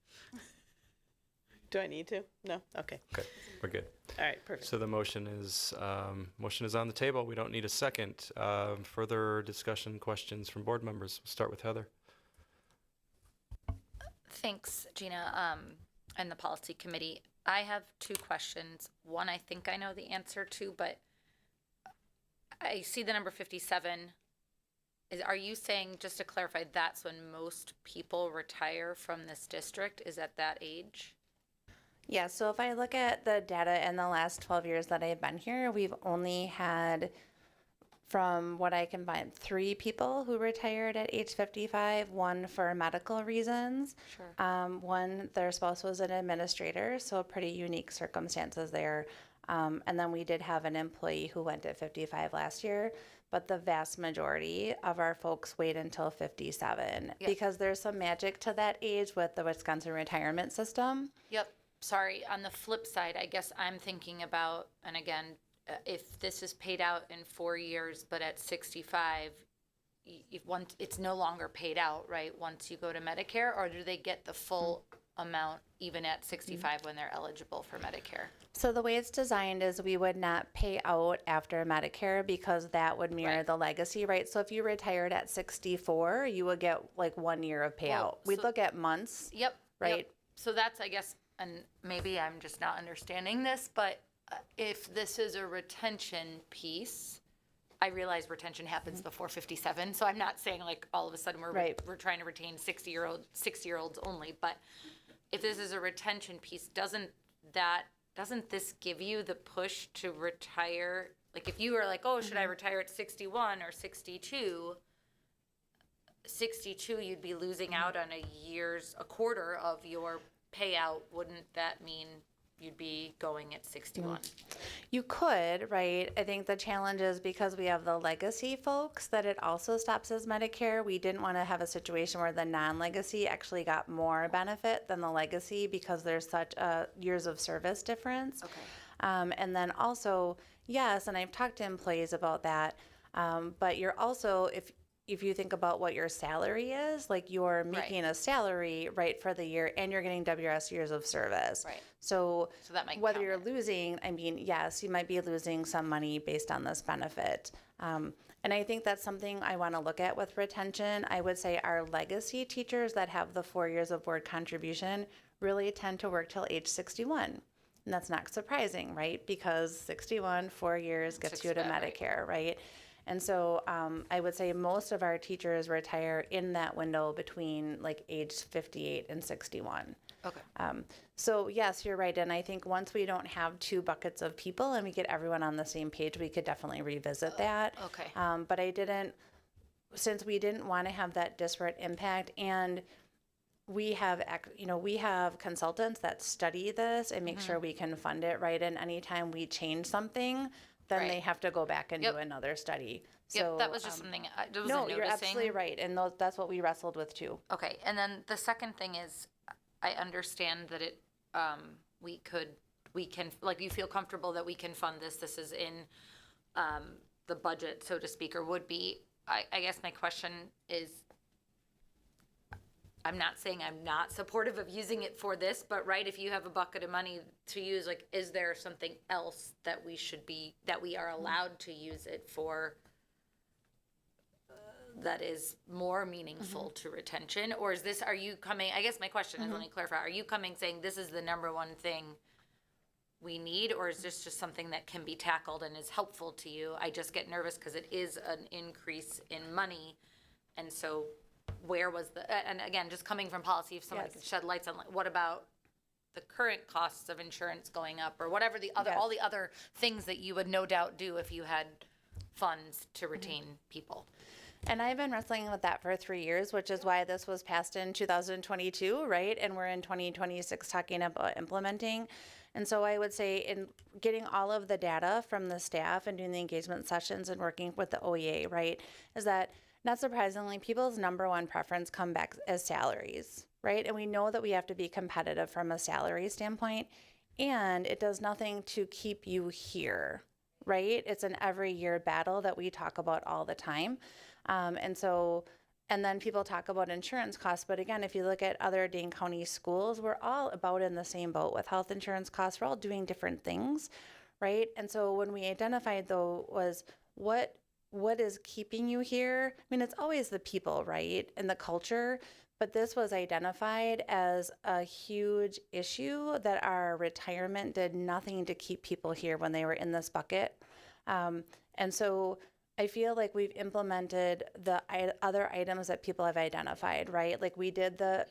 Do I need to? No? Okay. Okay, we're good. All right, perfect. So the motion is on the table. We don't need a second. Further discussion, questions from board members? We'll start with Heather. Thanks, Gina, and the policy committee. I have two questions. One, I think I know the answer to, but I see the number 57. Are you saying, just to clarify, that's when most people retire from this district, is at that age? Yeah, so if I look at the data in the last 12 years that I've been here, we've only had, from what I can find, 3 people who retired at age 55, one for medical reasons. Sure. One, their spouse was an administrator, so pretty unique circumstances there. And then we did have an employee who went at 55 last year, but the vast majority of our folks wait until 57 because there's some magic to that age with the Wisconsin retirement system. Yep. Sorry. On the flip side, I guess I'm thinking about, and again, if this is paid out in 4 years, but at 65, it's no longer paid out, right? Once you go to Medicare, or do they get the full amount even at 65 when they're eligible for Medicare? So the way it's designed is we would not pay out after Medicare because that would mirror the legacy, right? So if you retired at 64, you would get like 1 year of payout. Well, We'd look at months. Yep. Right. Yep. So that's, I guess, and maybe I'm just not understanding this, but if this is a retention piece, I realize retention happens before 57, so I'm not saying like all of a sudden we're trying to retain 60-year-olds only, but if this is a retention piece, doesn't this give you the push to retire? Like if you were like, oh, should I retire at 61 or 62? 62, you'd be losing out on a quarter of your payout. Wouldn't that mean you'd be going at 61? You could, right? I think the challenge is because we have the legacy folks that it also stops as Medicare. We didn't want to have a situation where the non-legacy actually got more benefit than the legacy because there's such a years of service difference. Okay. And then also, yes, and I've talked to employees about that, but you're also, if you think about what your salary is, like you're making a salary, right, for the year and you're getting WRS years of service. Right. So, So that might whether count you're it. losing, I mean, yes, you might be losing some money based on this benefit. And I think that's something I want to look at with retention. I would say our legacy teachers that have the 4 years of board contribution really tend to work till age 61. And that's not surprising, right? Because 61, 4 years gets you to Medicare, right? And so I would say most of our teachers retire in that window between like age 58 and 61. Okay. So yes, you're right. And I think once we don't have two buckets of people and we get everyone on the same page, we could definitely revisit that. Okay. But since we didn't want to have that disparate impact, and we have consultants that study this and make sure we can fund it, right? And anytime we change something, then Right. they have to go back and Yep. do another study. Yep, So, that was just something I wasn't no, noticing. you're absolutely right. And that's what we wrestled with too. Okay, and then the second thing is, I understand that we can, like, you feel comfortable that we can fund this. This is in the budget, so to speak, or would be. I guess my question is, I'm not saying I'm not supportive of using it for this, but right, if you have a bucket of money to use, like, is there something else that we are allowed to use it for that is more meaningful to retention? Or are you coming, I guess my question is, let me clarify, are you coming saying this is the number one thing we need, or is this just something that can be tackled and is helpful to you? I just get nervous because it is an increase in money, and so where was and again, just coming from policy, if someone could shed lights on, like, what about the current costs of insurance going up, or whatever all the other things that you would no doubt do if you had funds to retain people? And I've been wrestling with that for 3 years, which is why this was passed in 2022, right? And we're in 2026 talking about implementing. And so I would say in getting all of the data from the staff and doing the engagement sessions and working with the OEA, right, is that not surprisingly, people's number one preference come back as salaries, right? And we know that we have to be competitive from a salary standpoint, and it does nothing to keep you here, right? It's an every year battle that we talk about all the time. And then people talk about insurance costs. But again, if you look at other Dane County schools, we're all about in the same boat with health insurance costs. We're all doing different things, right? And so when we identified, though, was what is keeping you here? I mean, it's always the people, right? And the culture. But this was identified as a huge issue that our retirement did nothing to keep people here when they were in this bucket. And so I feel like we've implemented the other items that people have identified, right? Like we did the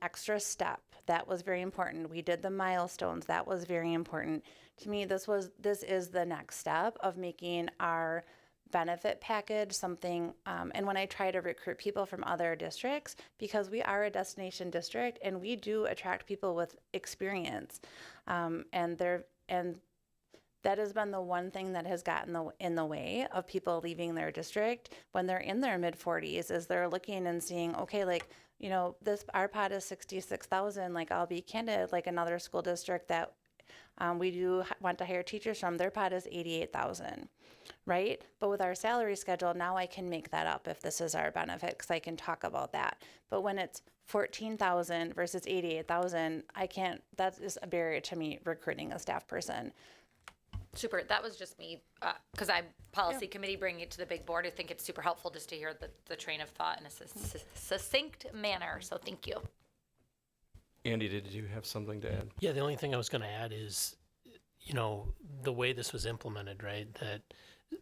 extra step. That was very important. We did the milestones. That was very important. To me, this is the next step of making our benefit package something. And when I try to recruit people from other districts, because we are a destination district and we do attract people with experience, and that has been the one thing that has gotten in the way of people leaving their district when they're in their mid 40s, is they're looking and seeing, okay, like, you know, our pot is 66,000. Like, I'll be candid, like another school district that we do want to hire teachers from, their pot is 88,000, right? But with our salary schedule, now I can make that up if this is our benefit, because I can talk about that. But when it's 14,000 versus 88,000, I can't, that is a barrier to me recruiting a staff person. Super. That was just me, because I'm policy committee, bringing it to the big board. I think it's super helpful just to hear the train of thought in a succinct manner. So thank you. Andy, did you have something to add? Yeah, the only thing I was going to add is, you know, the way this was implemented, right? That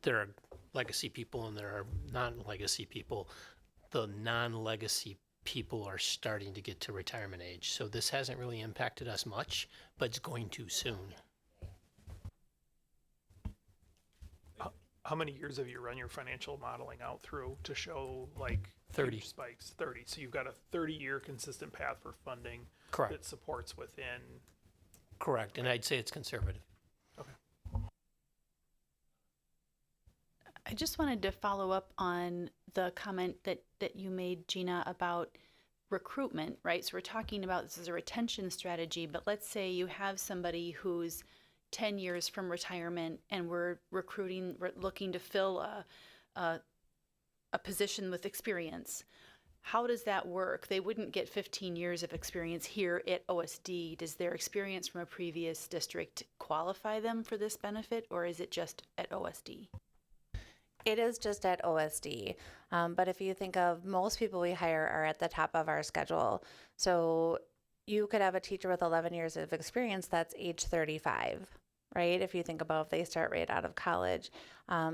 there are legacy people and there are non-legacy people. The non-legacy people are starting to get to retirement age. So this hasn't really impacted us much, but it's going to soon. How many years have you run your financial modeling out through to show, like, 30. huge spikes, 30. So you've got a 30-year consistent path for funding Correct. that supports within. Correct, and I'd say it's conservative. I just wanted to follow up on the comment that you made, Gina, about recruitment, right? So we're talking about this as a retention strategy, but let's say you have somebody who's 10 years from retirement and we're looking to fill a position with experience. How does that work? They wouldn't get 15 years of experience here at OSD. Does their experience from a previous district qualify them for this benefit, or is it just at OSD? It is just at OSD. But if you think of most people we hire are at the top of our schedule. So you could have a teacher with 11 years of experience that's age 35, right? If you think about if they start right out of college.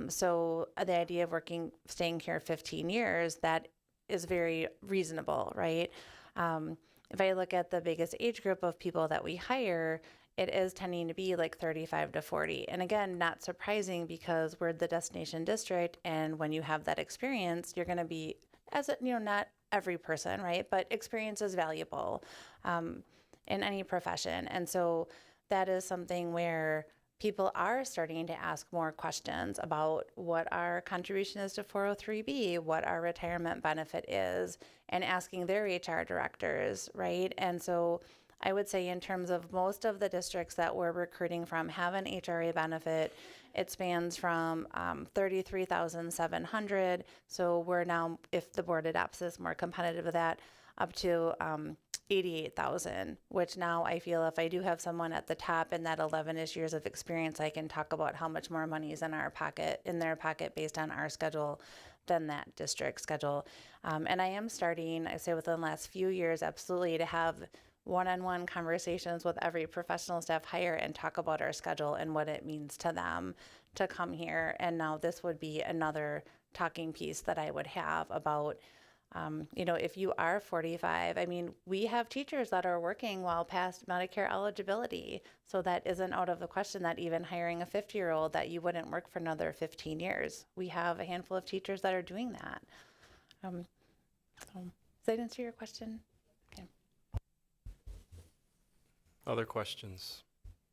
So the idea of staying here 15 years, that is very reasonable, right? If I look at the biggest age group of people that we hire, it is tending to be like 35 to 40. And again, not surprising because we're the destination district. And when you have that experience, you're going to be, not every person, right? But experience is valuable in any profession. And so that is something where people are starting to ask more questions about what our contribution is to 403B, what our retirement benefit is, and asking their HR directors, right? And so I would say in terms of most of the districts that we're recruiting from have an HRA benefit. It spans from $33,700. So we're now, if the board adopts this, more competitive with that, up to $88,000, which now I feel if I do have someone at the top in that 11-ish years of experience, I can talk about how much more money is in their pocket based on our schedule than that district schedule. And I am starting, I say within the last few years, absolutely to have one-on-one conversations with every professional staff hire and talk about our schedule and what it means to them to come here. And now this would be another talking piece that I would have about, if you are 45, we have teachers that are working well past Medicare eligibility. So that isn't out of the question that even hiring a 50-year-old that you wouldn't work for another 15 years. We have a handful of teachers that are doing that. Does that answer your question? Other questions?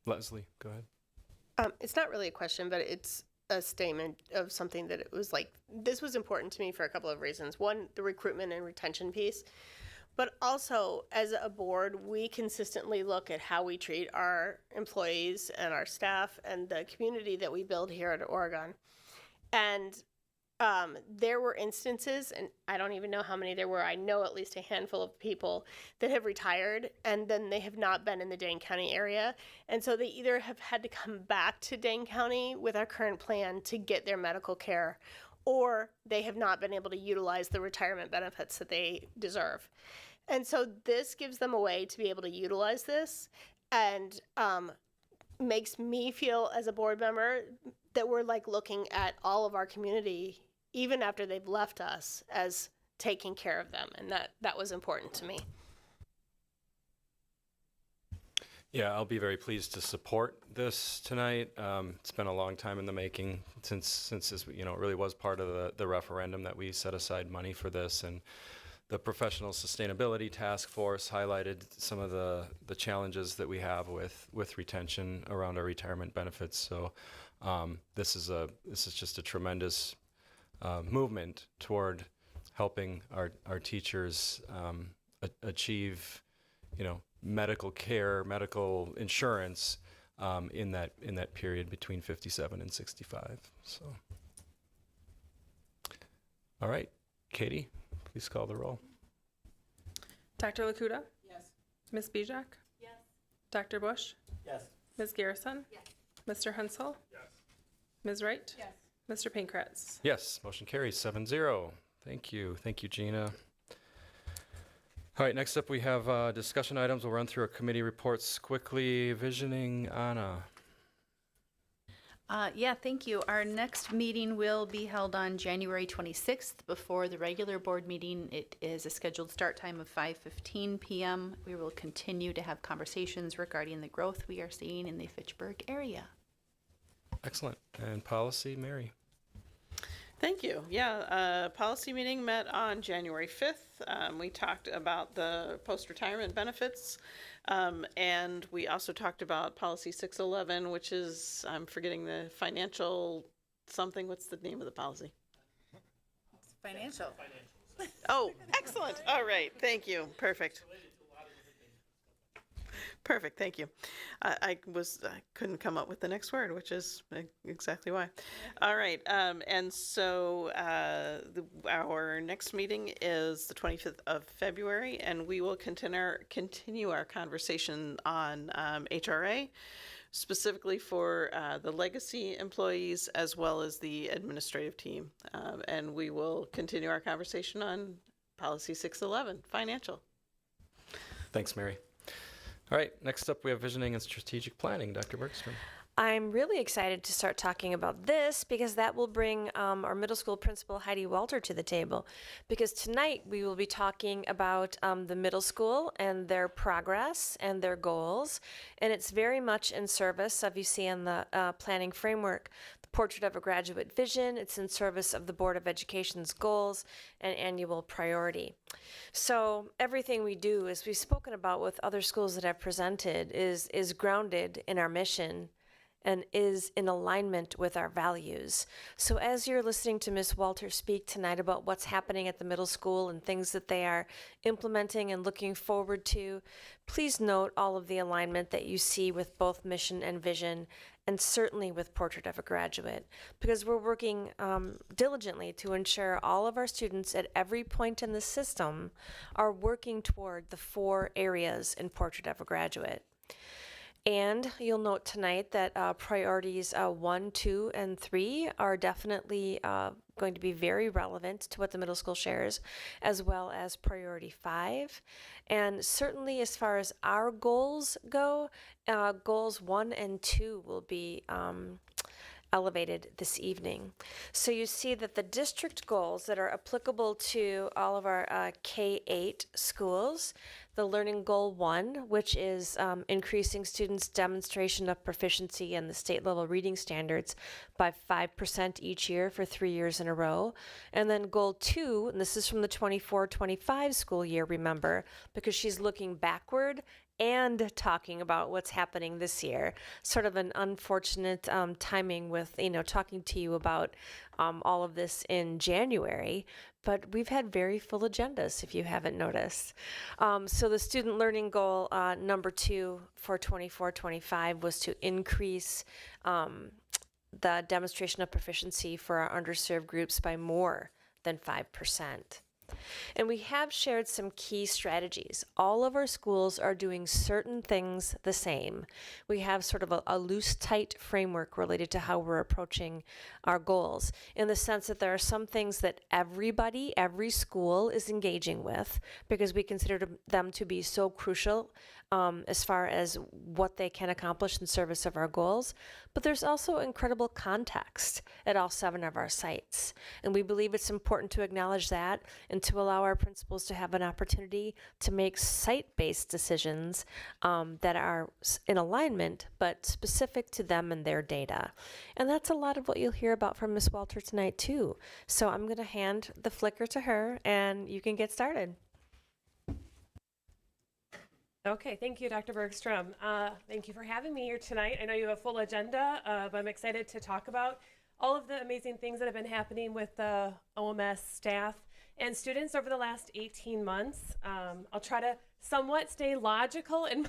Leslie, go ahead. It's not really a question, but it's a statement of something that it was like, this was important to me for a couple of reasons. One, the recruitment and retention piece, but also as a board, we consistently look at how we treat our employees and our staff and the community that we build here at Oregon. And there were instances, and I don't even know how many there were, I know at least a handful of people that have retired and then they have not been in the Dane County area. And so they either have had to come back to Dane County with our current plan to get their medical care, or they have not been able to utilize the retirement benefits that they deserve. And so this gives them a way to be able to utilize this, and makes me feel as a board member that we're like looking at all of our community even after they've left us as taking care of them. And that was important to me. Yeah, I'll be very pleased to support this tonight. It's been a long time in the making since this, it really was part of the referendum that we set aside money for this, and the Professional Sustainability Task Force highlighted some of the challenges that we have with retention around our retirement benefits. So this is just a tremendous movement toward helping our teachers achieve, medical care, medical insurance in that period between 57 and 65. So, all right, Katie, please call the roll. Dr. Lakuda? Yes. Ms. Bijak? Yes. Dr. Bush? Yes. Ms. Garrison? Yes. Mr. Hensel? Yes. Ms. Wright? Yes. Mr. Pankratz? Yes, motion carries 7-0. Thank you, Gina. All right, next up we have discussion items. We'll run through our committee reports quickly. Visioning, Anna. Thank you. Our next meeting will be held on January 26th before the regular board meeting. It is a scheduled start time of 5:15 p.m. We will continue to have conversations regarding the growth we are seeing in the Fitchburg area. Excellent. And policy, Mary. Thank you. Yeah, policy meeting met on January 5th. We talked about the post-retirement benefits. And we also talked about policy 611, which is, I'm forgetting the financial something. What's the name of the policy? Financial. Oh, excellent. All right. Thank you. Perfect. Perfect. Thank you. I couldn't come up with the next word, which is exactly why. All right. And so our next meeting is the 25th of February, and we will continue our conversation on HRA, specifically for the legacy employees as well as the administrative team. And we will continue our conversation on policy 611, financial. Thanks, Mary. All right, next up we have visioning and strategic planning. Dr. Bergstrom. I'm really excited to start talking about this because that will bring our middle school principal, Heidi Walter, to the table. Because tonight we will be talking about the middle school and their progress and their goals. And it's very much in service of, you see on the planning framework, the Portrait of a Graduate Vision. It's in service of the Board of Education's goals and annual priority. So everything we do, as we've spoken about with other schools that have presented, is grounded in our mission and is in alignment with our values. So as you're listening to Ms. Walter speak tonight about what's happening at the middle school and things that they are implementing and looking forward to, please note all of the alignment that you see with both mission and vision, and certainly with Portrait of a Graduate, because we're working diligently to ensure all of our students at every point in the system are working toward the 4 areas in Portrait of a Graduate. And you'll note tonight that priorities 1, 2, and 3 are definitely going to be very relevant to what the middle school shares, as well as priority 5. And certainly as far as our goals go, goals 1 and 2 will be elevated this evening. So you see that the district goals that are applicable to all of our K-8 schools, the Learning Goal 1, which is increasing students' demonstration of proficiency in the state level reading standards by 5% each year for 3 years in a row. And then Goal 2, and this is from the 24-25 school year, remember, because she's looking backward and talking about what's happening this year. Sort of an unfortunate timing with, talking to you about all of this in January, but we've had very full agendas if you haven't noticed. So the student learning goal number 2 for 24-25 was to increase the demonstration of proficiency for our underserved groups by more than 5%. And we have shared some key strategies. All of our schools are doing certain things the same. We have sort of a loose, tight framework related to how we're approaching our goals, in the sense that there are some things that every school is engaging with, because we consider them to be so crucial as far as what they can accomplish in service of our goals. But there's also incredible context at all 7 of our sites. And we believe it's important to acknowledge that and to allow our principals to have an opportunity to make site-based decisions that are in alignment, but specific to them and their data. And that's a lot of what you'll hear about from Ms. Walter tonight too. So I'm going to hand the flicker to her and you can get started. Okay, thank you, Dr. Bergstrom. Thank you for having me here tonight. I know you have a full agenda, but I'm excited to talk about all of the amazing things that have been happening with the OMS staff and students over the last 18 months. I'll try to somewhat stay logical in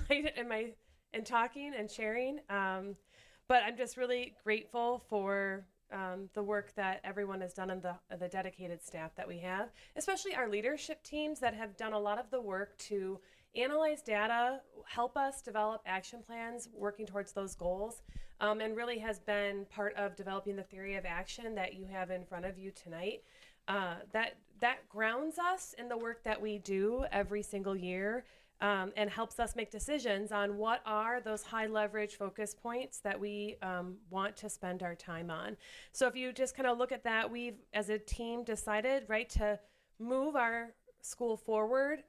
talking and sharing, but I'm just really grateful for the work that everyone has done and the dedicated staff that we have, especially our leadership teams that have done a lot of the work to analyze data, help us develop action plans working towards those goals, and really has been part of developing the theory of action that you have in front of you tonight. That grounds us in the work that we do every single year, and helps us make decisions on what are those high leverage focus points that we want to spend our time on. So if you just kind of look at that, we've as a team decided, right, to move our school forward,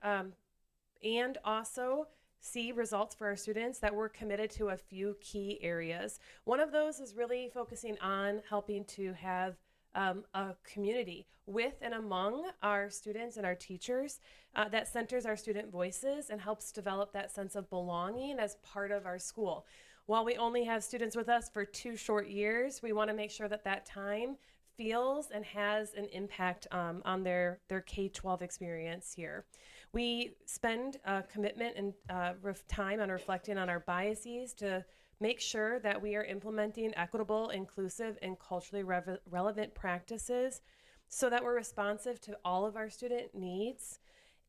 and also see results for our students, that we're committed to a few key areas. One of those is really focusing on helping to have a community with and among our students and our teachers that centers our student voices and helps develop that sense of belonging as part of our school. While we only have students with us for 2 short years, we want to make sure that that time feels and has an impact on their K-12 experience here. We spend commitment and time on reflecting on our biases to make sure that we are implementing equitable, inclusive, and culturally relevant practices so that we're responsive to all of our student needs.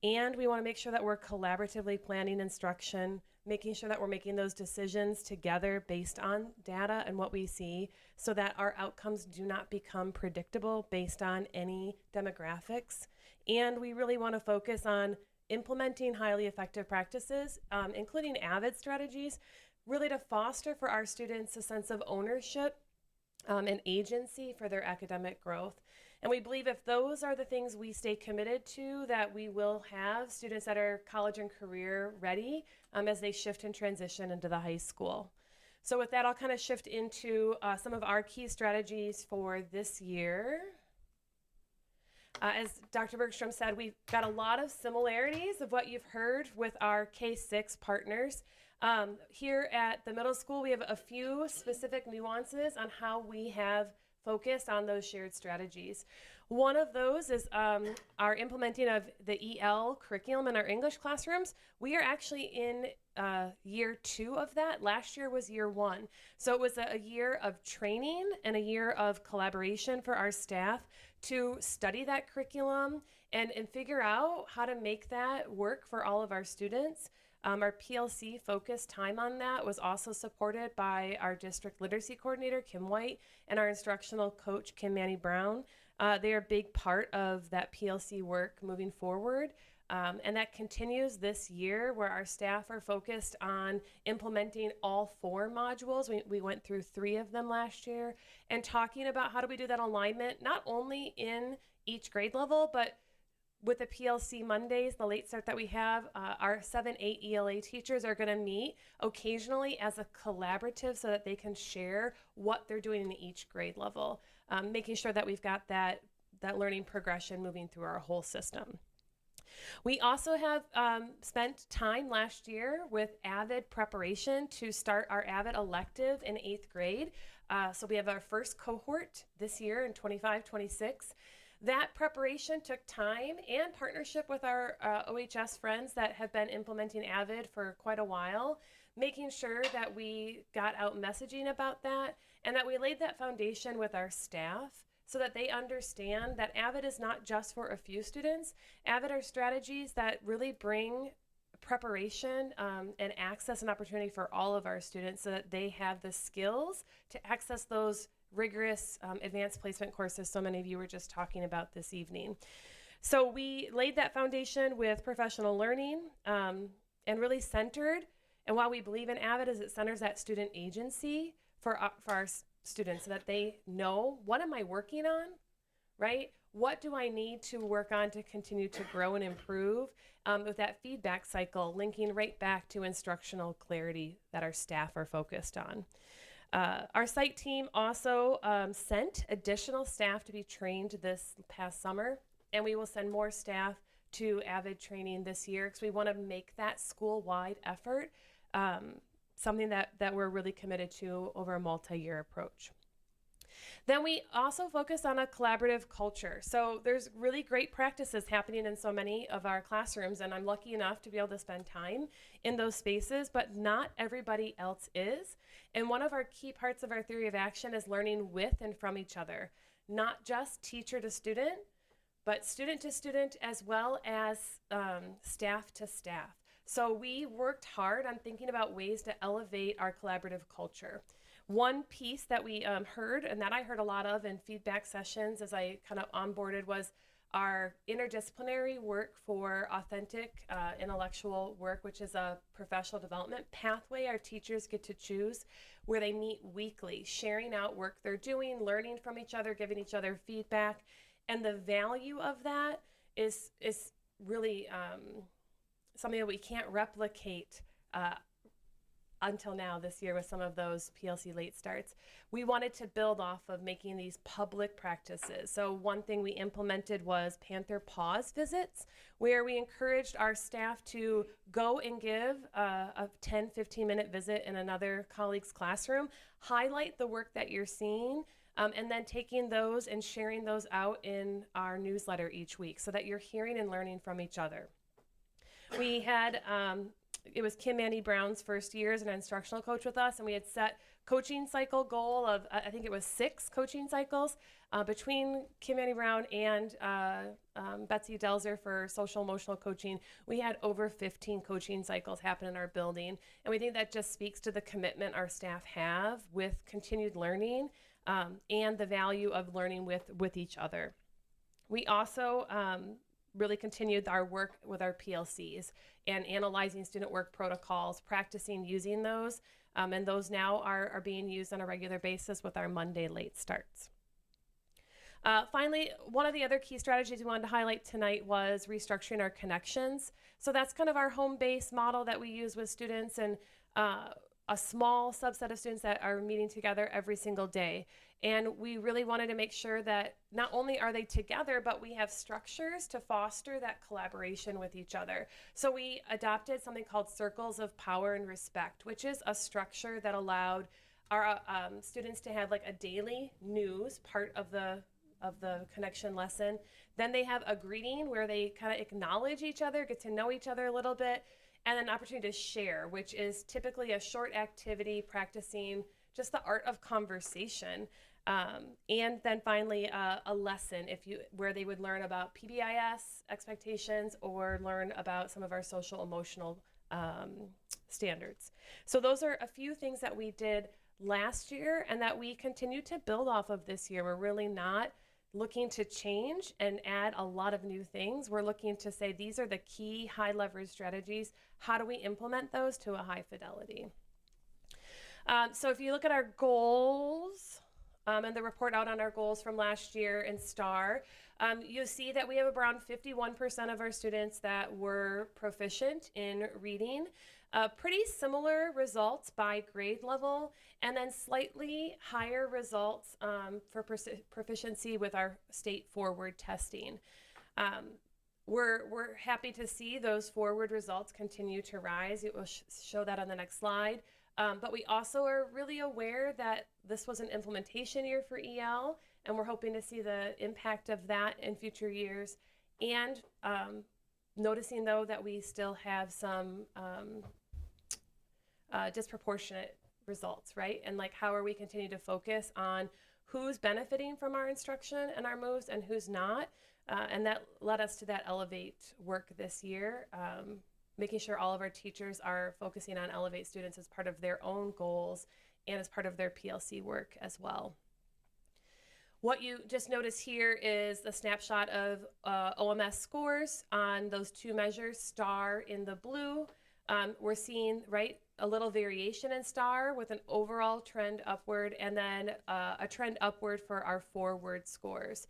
And we want to make sure that we're collaboratively planning instruction, making sure that we're making those decisions together based on data and what we see so that our outcomes do not become predictable based on any demographics. And we really want to focus on implementing highly effective practices, including AVID strategies, really to foster for our students a sense of ownership and agency for their academic growth. And we believe if those are the things we stay committed to, that we will have students that are college and career ready as they shift and transition into the high school. So with that, I'll kind of shift into some of our key strategies for this year. As Dr. Bergstrom said, we've got a lot of similarities of what you've heard with our K-6 partners. Here at the middle school, we have a few specific nuances on how we have focused on those shared strategies. One of those is our implementing of the EL curriculum in our English classrooms. We are actually in year 2 of that. Last year was year 1. So it was a year of training and a year of collaboration for our staff to study that curriculum and figure out how to make that work for all of our students. Our PLC focused time on that was also supported by our district literacy coordinator, Kim White, and our instructional coach, Kim Manny Brown. They are a big part of that PLC work moving forward. And that continues this year where our staff are focused on implementing all 4 modules. We went through 3 of them last year and talking about how do we do that alignment, not only in each grade level, but with the PLC Mondays, the late start that we have, our 7-8 ELA teachers are going to meet occasionally as a collaborative so that they can share what they're doing in each grade level, making sure that we've got that learning progression moving through our whole system. We also have spent time last year with AVID preparation to start our AVID elective in 8th grade. So we have our first cohort this year in 25-26. That preparation took time and partnership with our OHS friends that have been implementing AVID for quite a while, making sure that we got out messaging about that and that we laid that foundation with our staff so that they understand that AVID is not just for a few students. AVID are strategies that really bring preparation and access and opportunity for all of our students so that they have the skills to access those rigorous advanced placement courses so many of you were just talking about this evening. So we laid that foundation with professional learning and really centered, and while we believe in AVID is it centers that student agency for our students so that they know, what am I working on, right? What do I need to work on to continue to grow and improve with that feedback cycle linking right back to instructional clarity that our staff are focused on. Our site team also sent additional staff to be trained this past summer, and we will send more staff to AVID training this year because we want to make that school-wide effort something that we're really committed to over a multi-year approach. Then we also focus on a collaborative culture. So there's really great practices happening in so many of our classrooms, and I'm lucky enough to be able to spend time in those spaces, but not everybody else is. And one of our key parts of our theory of action is learning with and from each other, not just teacher to student, but student to student as well as staff to staff. So we worked hard on thinking about ways to elevate our collaborative culture. One piece that we heard, and that I heard a lot of in feedback sessions as I kind of onboarded, was our interdisciplinary work for authentic intellectual work, which is a professional development pathway our teachers get to choose, where they meet weekly, sharing out work they're doing, learning from each other, giving each other feedback. And the value of that is really something that we can't replicate until now this year with some of those PLC late starts. We wanted to build off of making these public practices. So one thing we implemented was Panther Pause visits, where we encouraged our staff to go and give a 10, 15-minute visit in another colleague's classroom, highlight the work that you're seeing, and then taking those and sharing those out in our newsletter each week so that you're hearing and learning from each other. We had, it was Kim Mandy Brown's first year as an instructional coach with us, and we had set coaching cycle goal of, I think it was 6 coaching cycles between Kim Mandy Brown and Betsy Delzer for social emotional coaching. We had over 15 coaching cycles happen in our building, and we think that just speaks to the commitment our staff have with continued learning and the value of learning with each other. We also really continued our work with our PLCs and analyzing student work protocols, practicing using those, and those now are being used on a regular basis with our Monday late starts. Finally, one of the other key strategies we wanted to highlight tonight was restructuring our connections. So that's kind of our home base model that we use with students, and a small subset of students that are meeting together every single day. And we really wanted to make sure that not only are they together, but we have structures to foster that collaboration with each other. So we adopted something called Circles of Power and Respect, which is a structure that allowed our students to have like a daily news part of the connection lesson. Then they have a greeting where they kind of acknowledge each other, get to know each other a little bit, and an opportunity to share, which is typically a short activity practicing just the art of conversation. And then finally, a lesson where they would learn about PBIS expectations or learn about some of our social emotional standards. So those are a few things that we did last year and that we continue to build off of this year. We're really not looking to change and add a lot of new things. We're looking to say these are the key high leverage strategies. How do we implement those to a high fidelity? So if you look at our goals and the report out on our goals from last year in STAR, you'll see that we have around 51% of our students that were proficient in reading. Pretty similar results by grade level, and then slightly higher results for proficiency with our state forward testing. We're happy to see those forward results continue to rise. It will show that on the next slide. But we also are really aware that this was an implementation year for EL, and we're hoping to see the impact of that in future years. And noticing, though, that we still have some disproportionate results, right? And like, how are we continuing to focus on who's benefiting from our instruction and our moves and who's not? And that led us to that Elevate work this year, making sure all of our teachers are focusing on Elevate students as part of their own goals and as part of their PLC work as well. What you just notice here is a snapshot of OMS scores on those 2 measures, STAR in the blue. We're seeing, right, a little variation in STAR with an overall trend upward, and then a trend upward for our forward scores.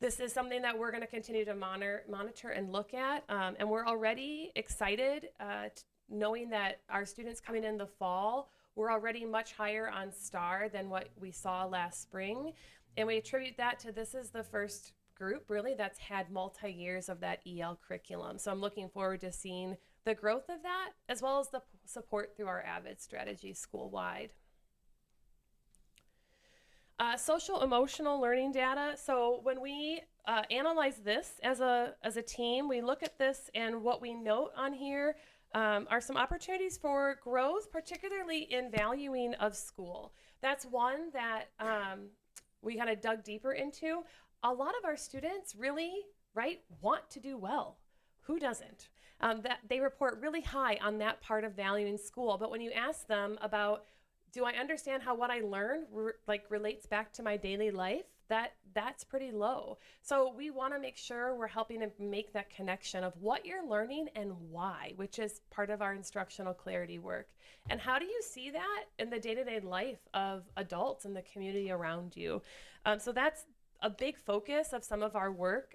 This is something that we're going to continue to monitor and look at, and we're already excited knowing that our students coming in the fall, we're already much higher on STAR than what we saw last spring, and we attribute that to this is the first group really that's had multi-years of that EL curriculum. So I'm looking forward to seeing the growth of that, as well as the support through our AVID strategy school-wide. Social emotional learning data. So when we analyze this as a team, we look at this, and what we note on here are some opportunities for growth, particularly in valuing of school. That's one that we kind of dug deeper into. A lot of our students really, right, want to do well. Who doesn't? That they report really high on that part of valuing school. But when you ask them about, do I understand how what I learned relates back to my daily life? That's pretty low. So we want to make sure we're helping to make that connection of what you're learning and why, which is part of our instructional clarity work. And how do you see that in the day-to-day life of adults in the community around you? So that's a big focus of some of our work,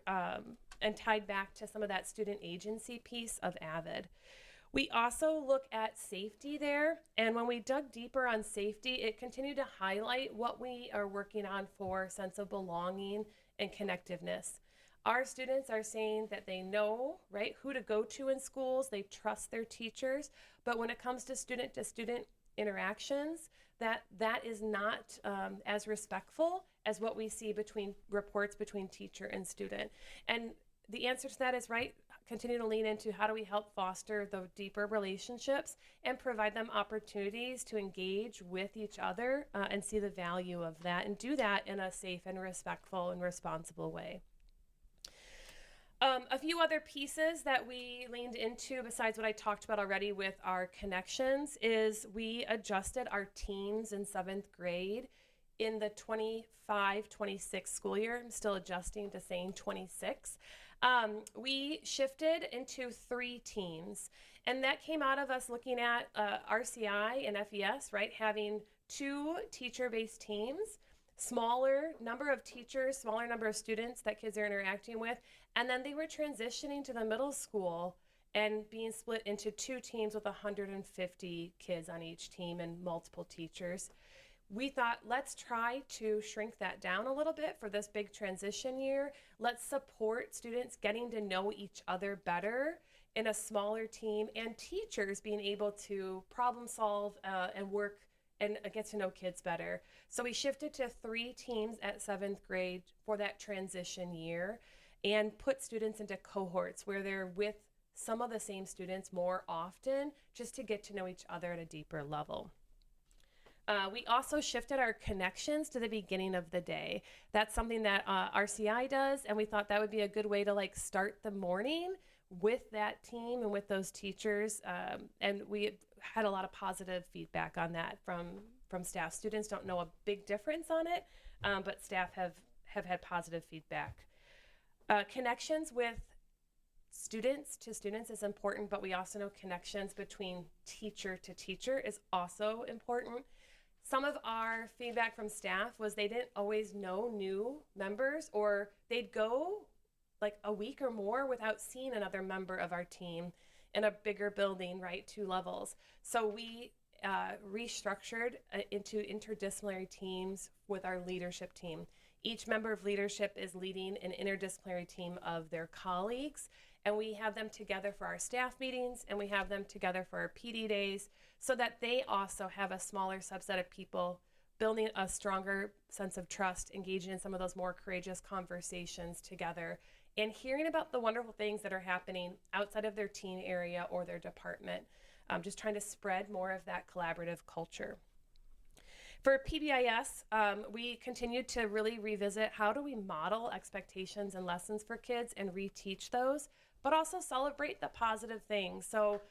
and tied back to some of that student agency piece of AVID. We also look at safety there, and when we dug deeper on safety, it continued to highlight what we are working on for sense of belonging and connectiveness. Our students are saying that they know, right, who to go to in schools, they trust their teachers, but when it comes to student interactions, that is not as respectful as what we see between reports between teacher and student. And the answer to that is, right, continue to lean into how do we help foster the deeper relationships and provide them opportunities to engage with each other and see the value of that and do that in a safe and respectful and responsible way. A few other pieces that we leaned into besides what I talked about already with our connections is we adjusted our teams in 7th grade in the 25-26 school year. I'm still adjusting to saying 26. We shifted into 3 teams, and that came out of us looking at RCI and FES, right? Having 2 teacher-based teams, smaller number of teachers, smaller number of students that kids are interacting with, and then they were transitioning to the middle school and being split into 2 teams with 150 kids on each team and multiple teachers. We thought, let's try to shrink that down a little bit for this big transition year. Let's support students getting to know each other better in a smaller team, and teachers being able to problem solve and work and get to know kids better. So we shifted to 3 teams at 7th grade for that transition year and put students into cohorts where they're with some of the same students more often, just to get to know each other at a deeper level. We also shifted our connections to the beginning of the day. That's something that RCI does, and we thought that would be a good way to like start the morning with that team and with those teachers. And we had a lot of positive feedback on that from staff. Students don't know a big difference on it, but staff have had positive feedback. Connections with students to students is important, but we also know connections between teacher to teacher is also important. Some of our feedback from staff was they didn't always know new members, or they'd go like a week or more without seeing another member of our team in a bigger building, right, 2 levels. So we restructured into interdisciplinary teams with our leadership team. Each member of leadership is leading an interdisciplinary team of their colleagues, and we have them together for our staff meetings, and we have them together for our PD days, so that they also have a smaller subset of people building a stronger sense of trust, engaging in some of those more courageous conversations together, and hearing about the wonderful things that are happening outside of their teen area or their department. Just trying to spread more of that collaborative culture. For PBIS, we continued to really revisit how do we model expectations and lessons for kids and reteach those, but also celebrate the positive things. So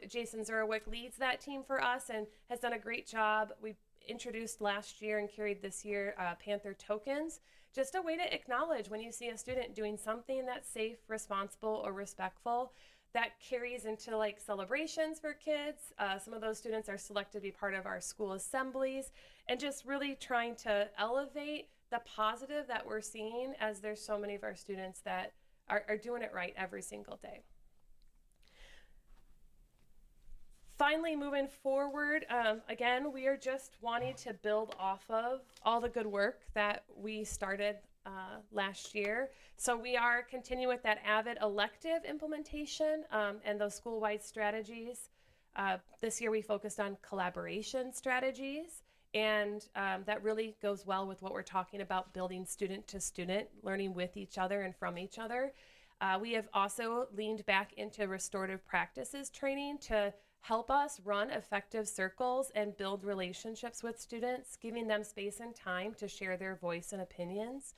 Jason Zurwick leads that team for us and has done a great job. We introduced last year and carried this year Panther tokens, just a way to acknowledge when you see a student doing something that's safe, responsible, or respectful. That carries into like celebrations for kids. Some of those students are selected to be part of our school assemblies, and just really trying to elevate the positive that we're seeing, as there's so many of our students that are doing it right every single day. Finally, moving forward, again, we are just wanting to build off of all the good work that we started last year. So we are continuing with that AVID elective implementation and those school-wide strategies. This year we focused on collaboration strategies, and that really goes well with what we're talking about, building student to student, learning with each other and from each other. We have also leaned back into restorative practices training to help us run effective circles and build relationships with students, giving them space and time to share their voice and opinions,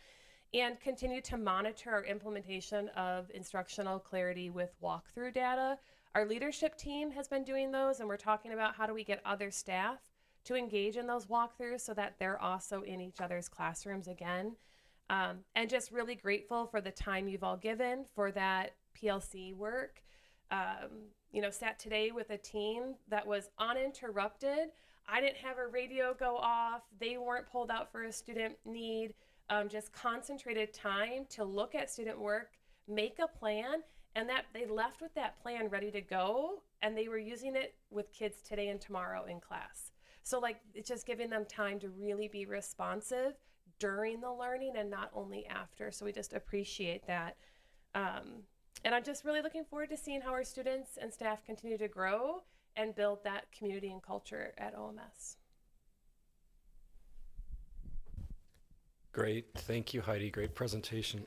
and continue to monitor our implementation of instructional clarity with walkthrough data. Our leadership team has been doing those, and we're talking about how do we get other staff to engage in those walkthroughs so that they're also in each other's classrooms again. And just really grateful for the time you've all given for that PLC work. Sat today with a team that was uninterrupted. I didn't have a radio go off. They weren't pulled out for a student need. Just concentrated time to look at student work, make a plan, and that they left with that plan ready to go, and they were using it with kids today and tomorrow in class. So like, it's just giving them time to really be responsive during the learning and not only after. So we just appreciate that. And I'm just really looking forward to seeing how our students and staff continue to grow and build that community and culture at OMS. Great. Thank you, Heidi. Great presentation.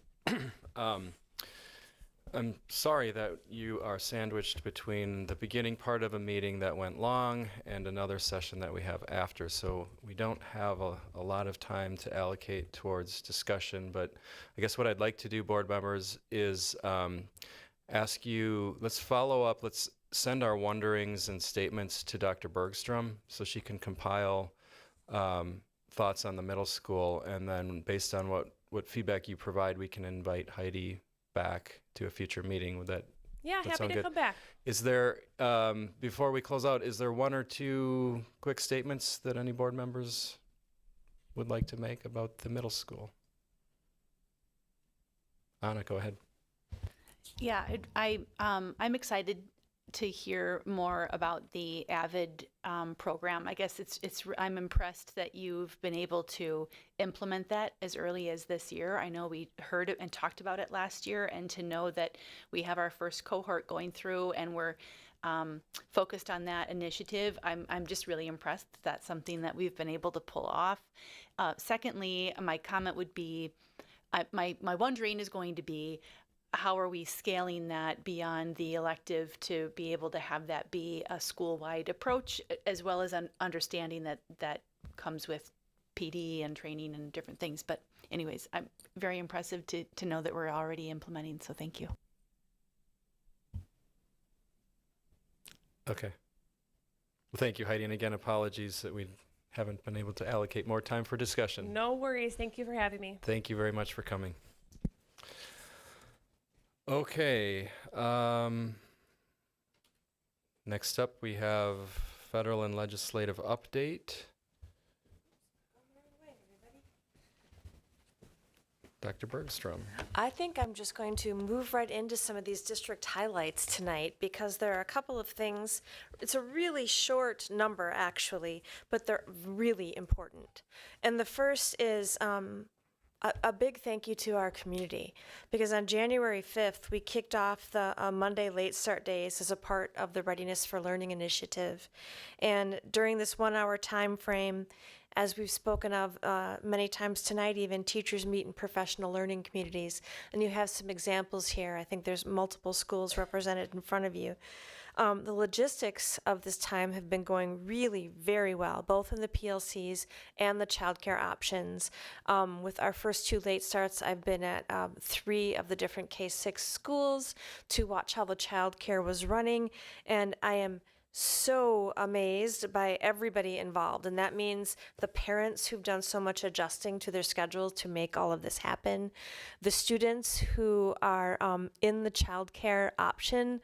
I'm sorry that you are sandwiched between the beginning part of a meeting that went long and another session that we have after. So we don't have a lot of time to allocate towards discussion. But I guess what I'd like to do, board members, is ask you, let's follow up. Let's send our wonderings and statements to Dr. Bergstrom so she can compile thoughts on the middle school. And then based on what feedback you provide, we can invite Heidi back to a future meeting. Would that Happy sound to good? come back. Is there, before we close out, is there one or two quick statements that any board members would like to make about the middle school? Anna, go ahead. Yeah, I'm excited to hear more about the AVID program. I guess I'm impressed that you've been able to implement that as early as this year. I know we heard it and talked about it last year, and to know that we have our first cohort going through and we're focused on that initiative, I'm just really impressed that that's something that we've been able to pull off. Secondly, my comment would be, my wondering is going to be, how are we scaling that beyond the elective to be able to have that be a school-wide approach, as well as understanding that comes with PD and training and different things. But anyways, I'm very impressive to know that we're already implementing, so thank you. Okay. Well, thank you, Heidi. And again, apologies that we haven't been able to allocate more time for discussion. No worries. Thank you for having me. Thank you very much for coming. Okay. Next up, we have federal and legislative update. Dr. Bergstrom. I think I'm just going to move right into some of these district highlights tonight, because there are a couple of things. It's a really short number, actually, but they're really important. And the first is a big thank you to our community, because on January 5th, we kicked off the Monday late start days as a part of the Readiness for Learning initiative. And during this 1 hour time frame, as we've spoken of many times tonight, even teachers meet in professional learning communities. And you have some examples here. I think there's multiple schools represented in front of you. The logistics of this time have been going really very well, both in the PLCs and the childcare options. With our first 2 late starts, I've been at 3 of the different K-6 schools to watch how the childcare was running, and I am so amazed by everybody involved. And that means the parents who've done so much adjusting to their schedules to make all of this happen, the students who are in the childcare option,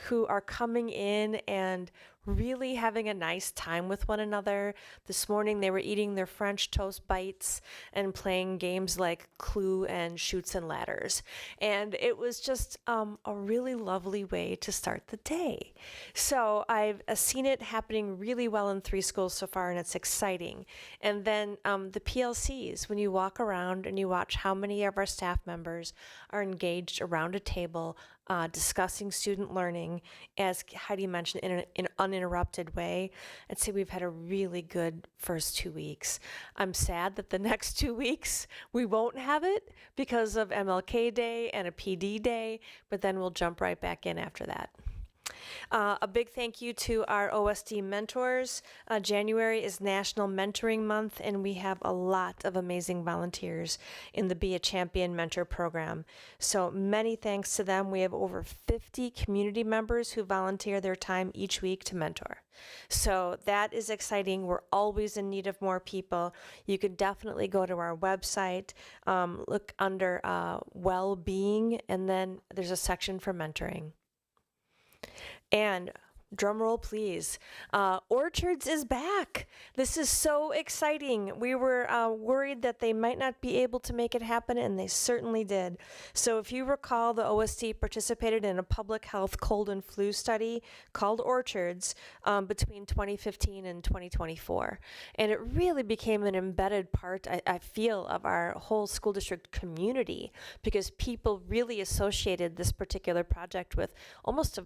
who are coming in and really having a nice time with one another. This morning they were eating their French toast bites and playing games like Clue and Chutes and Ladders. And it was just a really lovely way to start the day. So I've seen it happening really well in 3 schools so far, and it's exciting. And then the PLCs, when you walk around and you watch how many of our staff members are engaged around a table discussing student learning, as Heidi mentioned, in an uninterrupted way, I'd say we've had a really good first 2 weeks. I'm sad that the next 2 weeks we won't have it because of MLK Day and a PD Day, but then we'll jump right back in after that. A big thank you to our OSD mentors. January is National Mentoring Month, and we have a lot of amazing volunteers in the Be a Champion Mentor program. So many thanks to them. We have over 50 community members who volunteer their time each week to mentor. So that is exciting. We're always in need of more people. You can definitely go to our website, look under well-being, and then there's a section for mentoring. And drum roll please. Orchards is back. This is so exciting. We were worried that they might not be able to make it happen, and they certainly did. So if you recall, the OSD participated in a public health cold and flu study called Orchards between 2015 and 2024. And it really became an embedded part, I feel, of our whole school district community, because people really associated this particular project with almost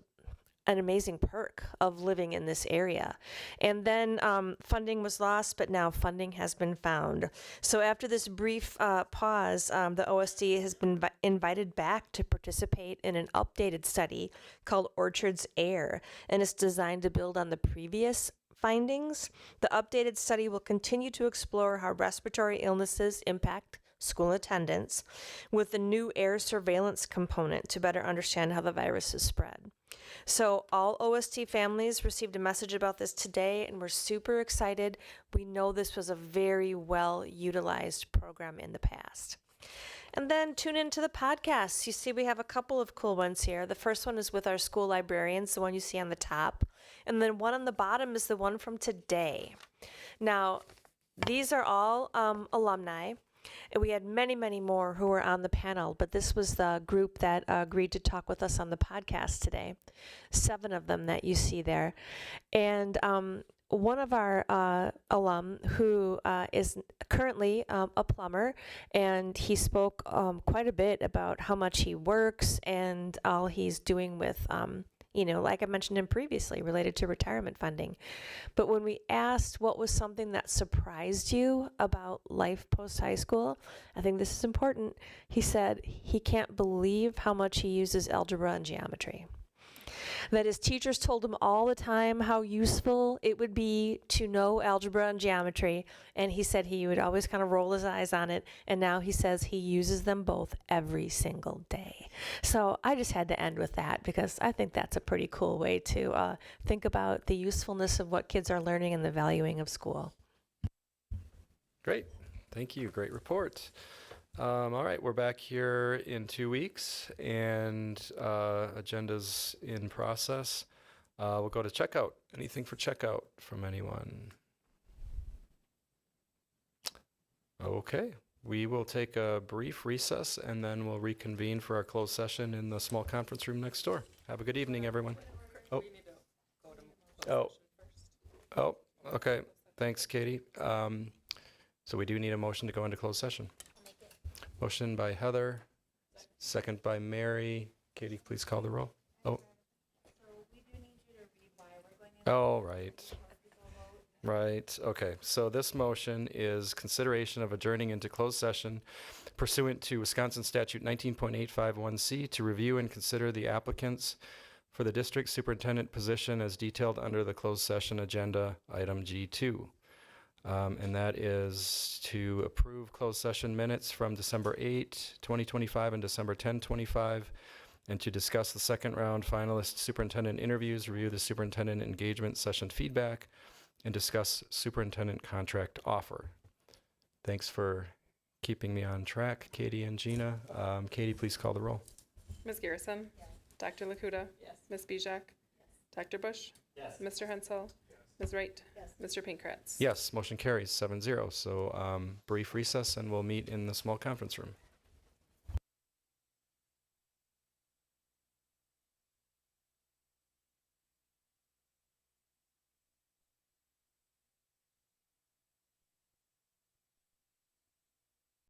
an amazing perk of living in this area. And then funding was lost, but now funding has been found. So after this brief pause, the OSD has been invited back to participate in an updated study called Orchards Air, and it's designed to build on the previous findings. The updated study will continue to explore how respiratory illnesses impact school attendance, with the new air surveillance component to better understand how the virus is spread. So all OST families received a message about this today, and we're super excited. We know this was a very well utilized program in the past. And then tune into the podcasts. You see, we have a couple of cool ones here. The first one is with our school librarians, the one you see on the top. And then one on the bottom is the one from today. Now, these are all alumni. And we had many, many more who were on the panel, but this was the group that agreed to talk with us on the podcast today. 7 of them that you see there. And one of our alum who is currently a plumber, and he spoke quite a bit about how much he works and all he's doing with like I mentioned him previously, related to retirement funding. But when we asked what was something that surprised you about life post-high school, I think this is important. He said he can't believe how much he uses algebra and geometry. That his teachers told him all the time how useful it would be to know algebra and geometry, and he said he would always kind of roll his eyes on it, and now he says he uses them both every single day. So I just had to end with that, because I think that's a pretty cool way to think about the usefulness of what kids are learning and the valuing of school. Great. Thank you. Great report. All right, we're back here in 2 weeks, and agenda's in process. We'll go to checkout. Anything for checkout from anyone? Okay, we will take a brief recess, and then we'll reconvene for our closed session in the small conference room next door. Have a good evening, everyone. Oh, okay. Thanks, Katie. So we do need a motion to go into closed session. Motion by Heather, second by Mary. Katie, please call the roll. Oh. Oh, right. Right. Okay. So this motion is consideration of adjourning into closed session pursuant to Wisconsin Statute 19.851C to review and consider the applicants for the district superintendent position as detailed under the closed session agenda, item G2. And that is to approve closed session minutes from December 8, 2025 and December 10, 25, and to discuss the second round finalist superintendent interviews, review the superintendent engagement session feedback, and discuss superintendent contract offer. Thanks for keeping me on track, Katie and Gina. Katie, please call the roll. Ms. Garrison? Yes. Dr. Lakuta? Yes. Ms. Bijak? Yes. Dr. Bush? Yes. Mr. Hensel? Ms. Wright? Yes. Mr. Pankratz? Yes, motion carries 7-0. So brief recess, and we'll meet in the small conference room.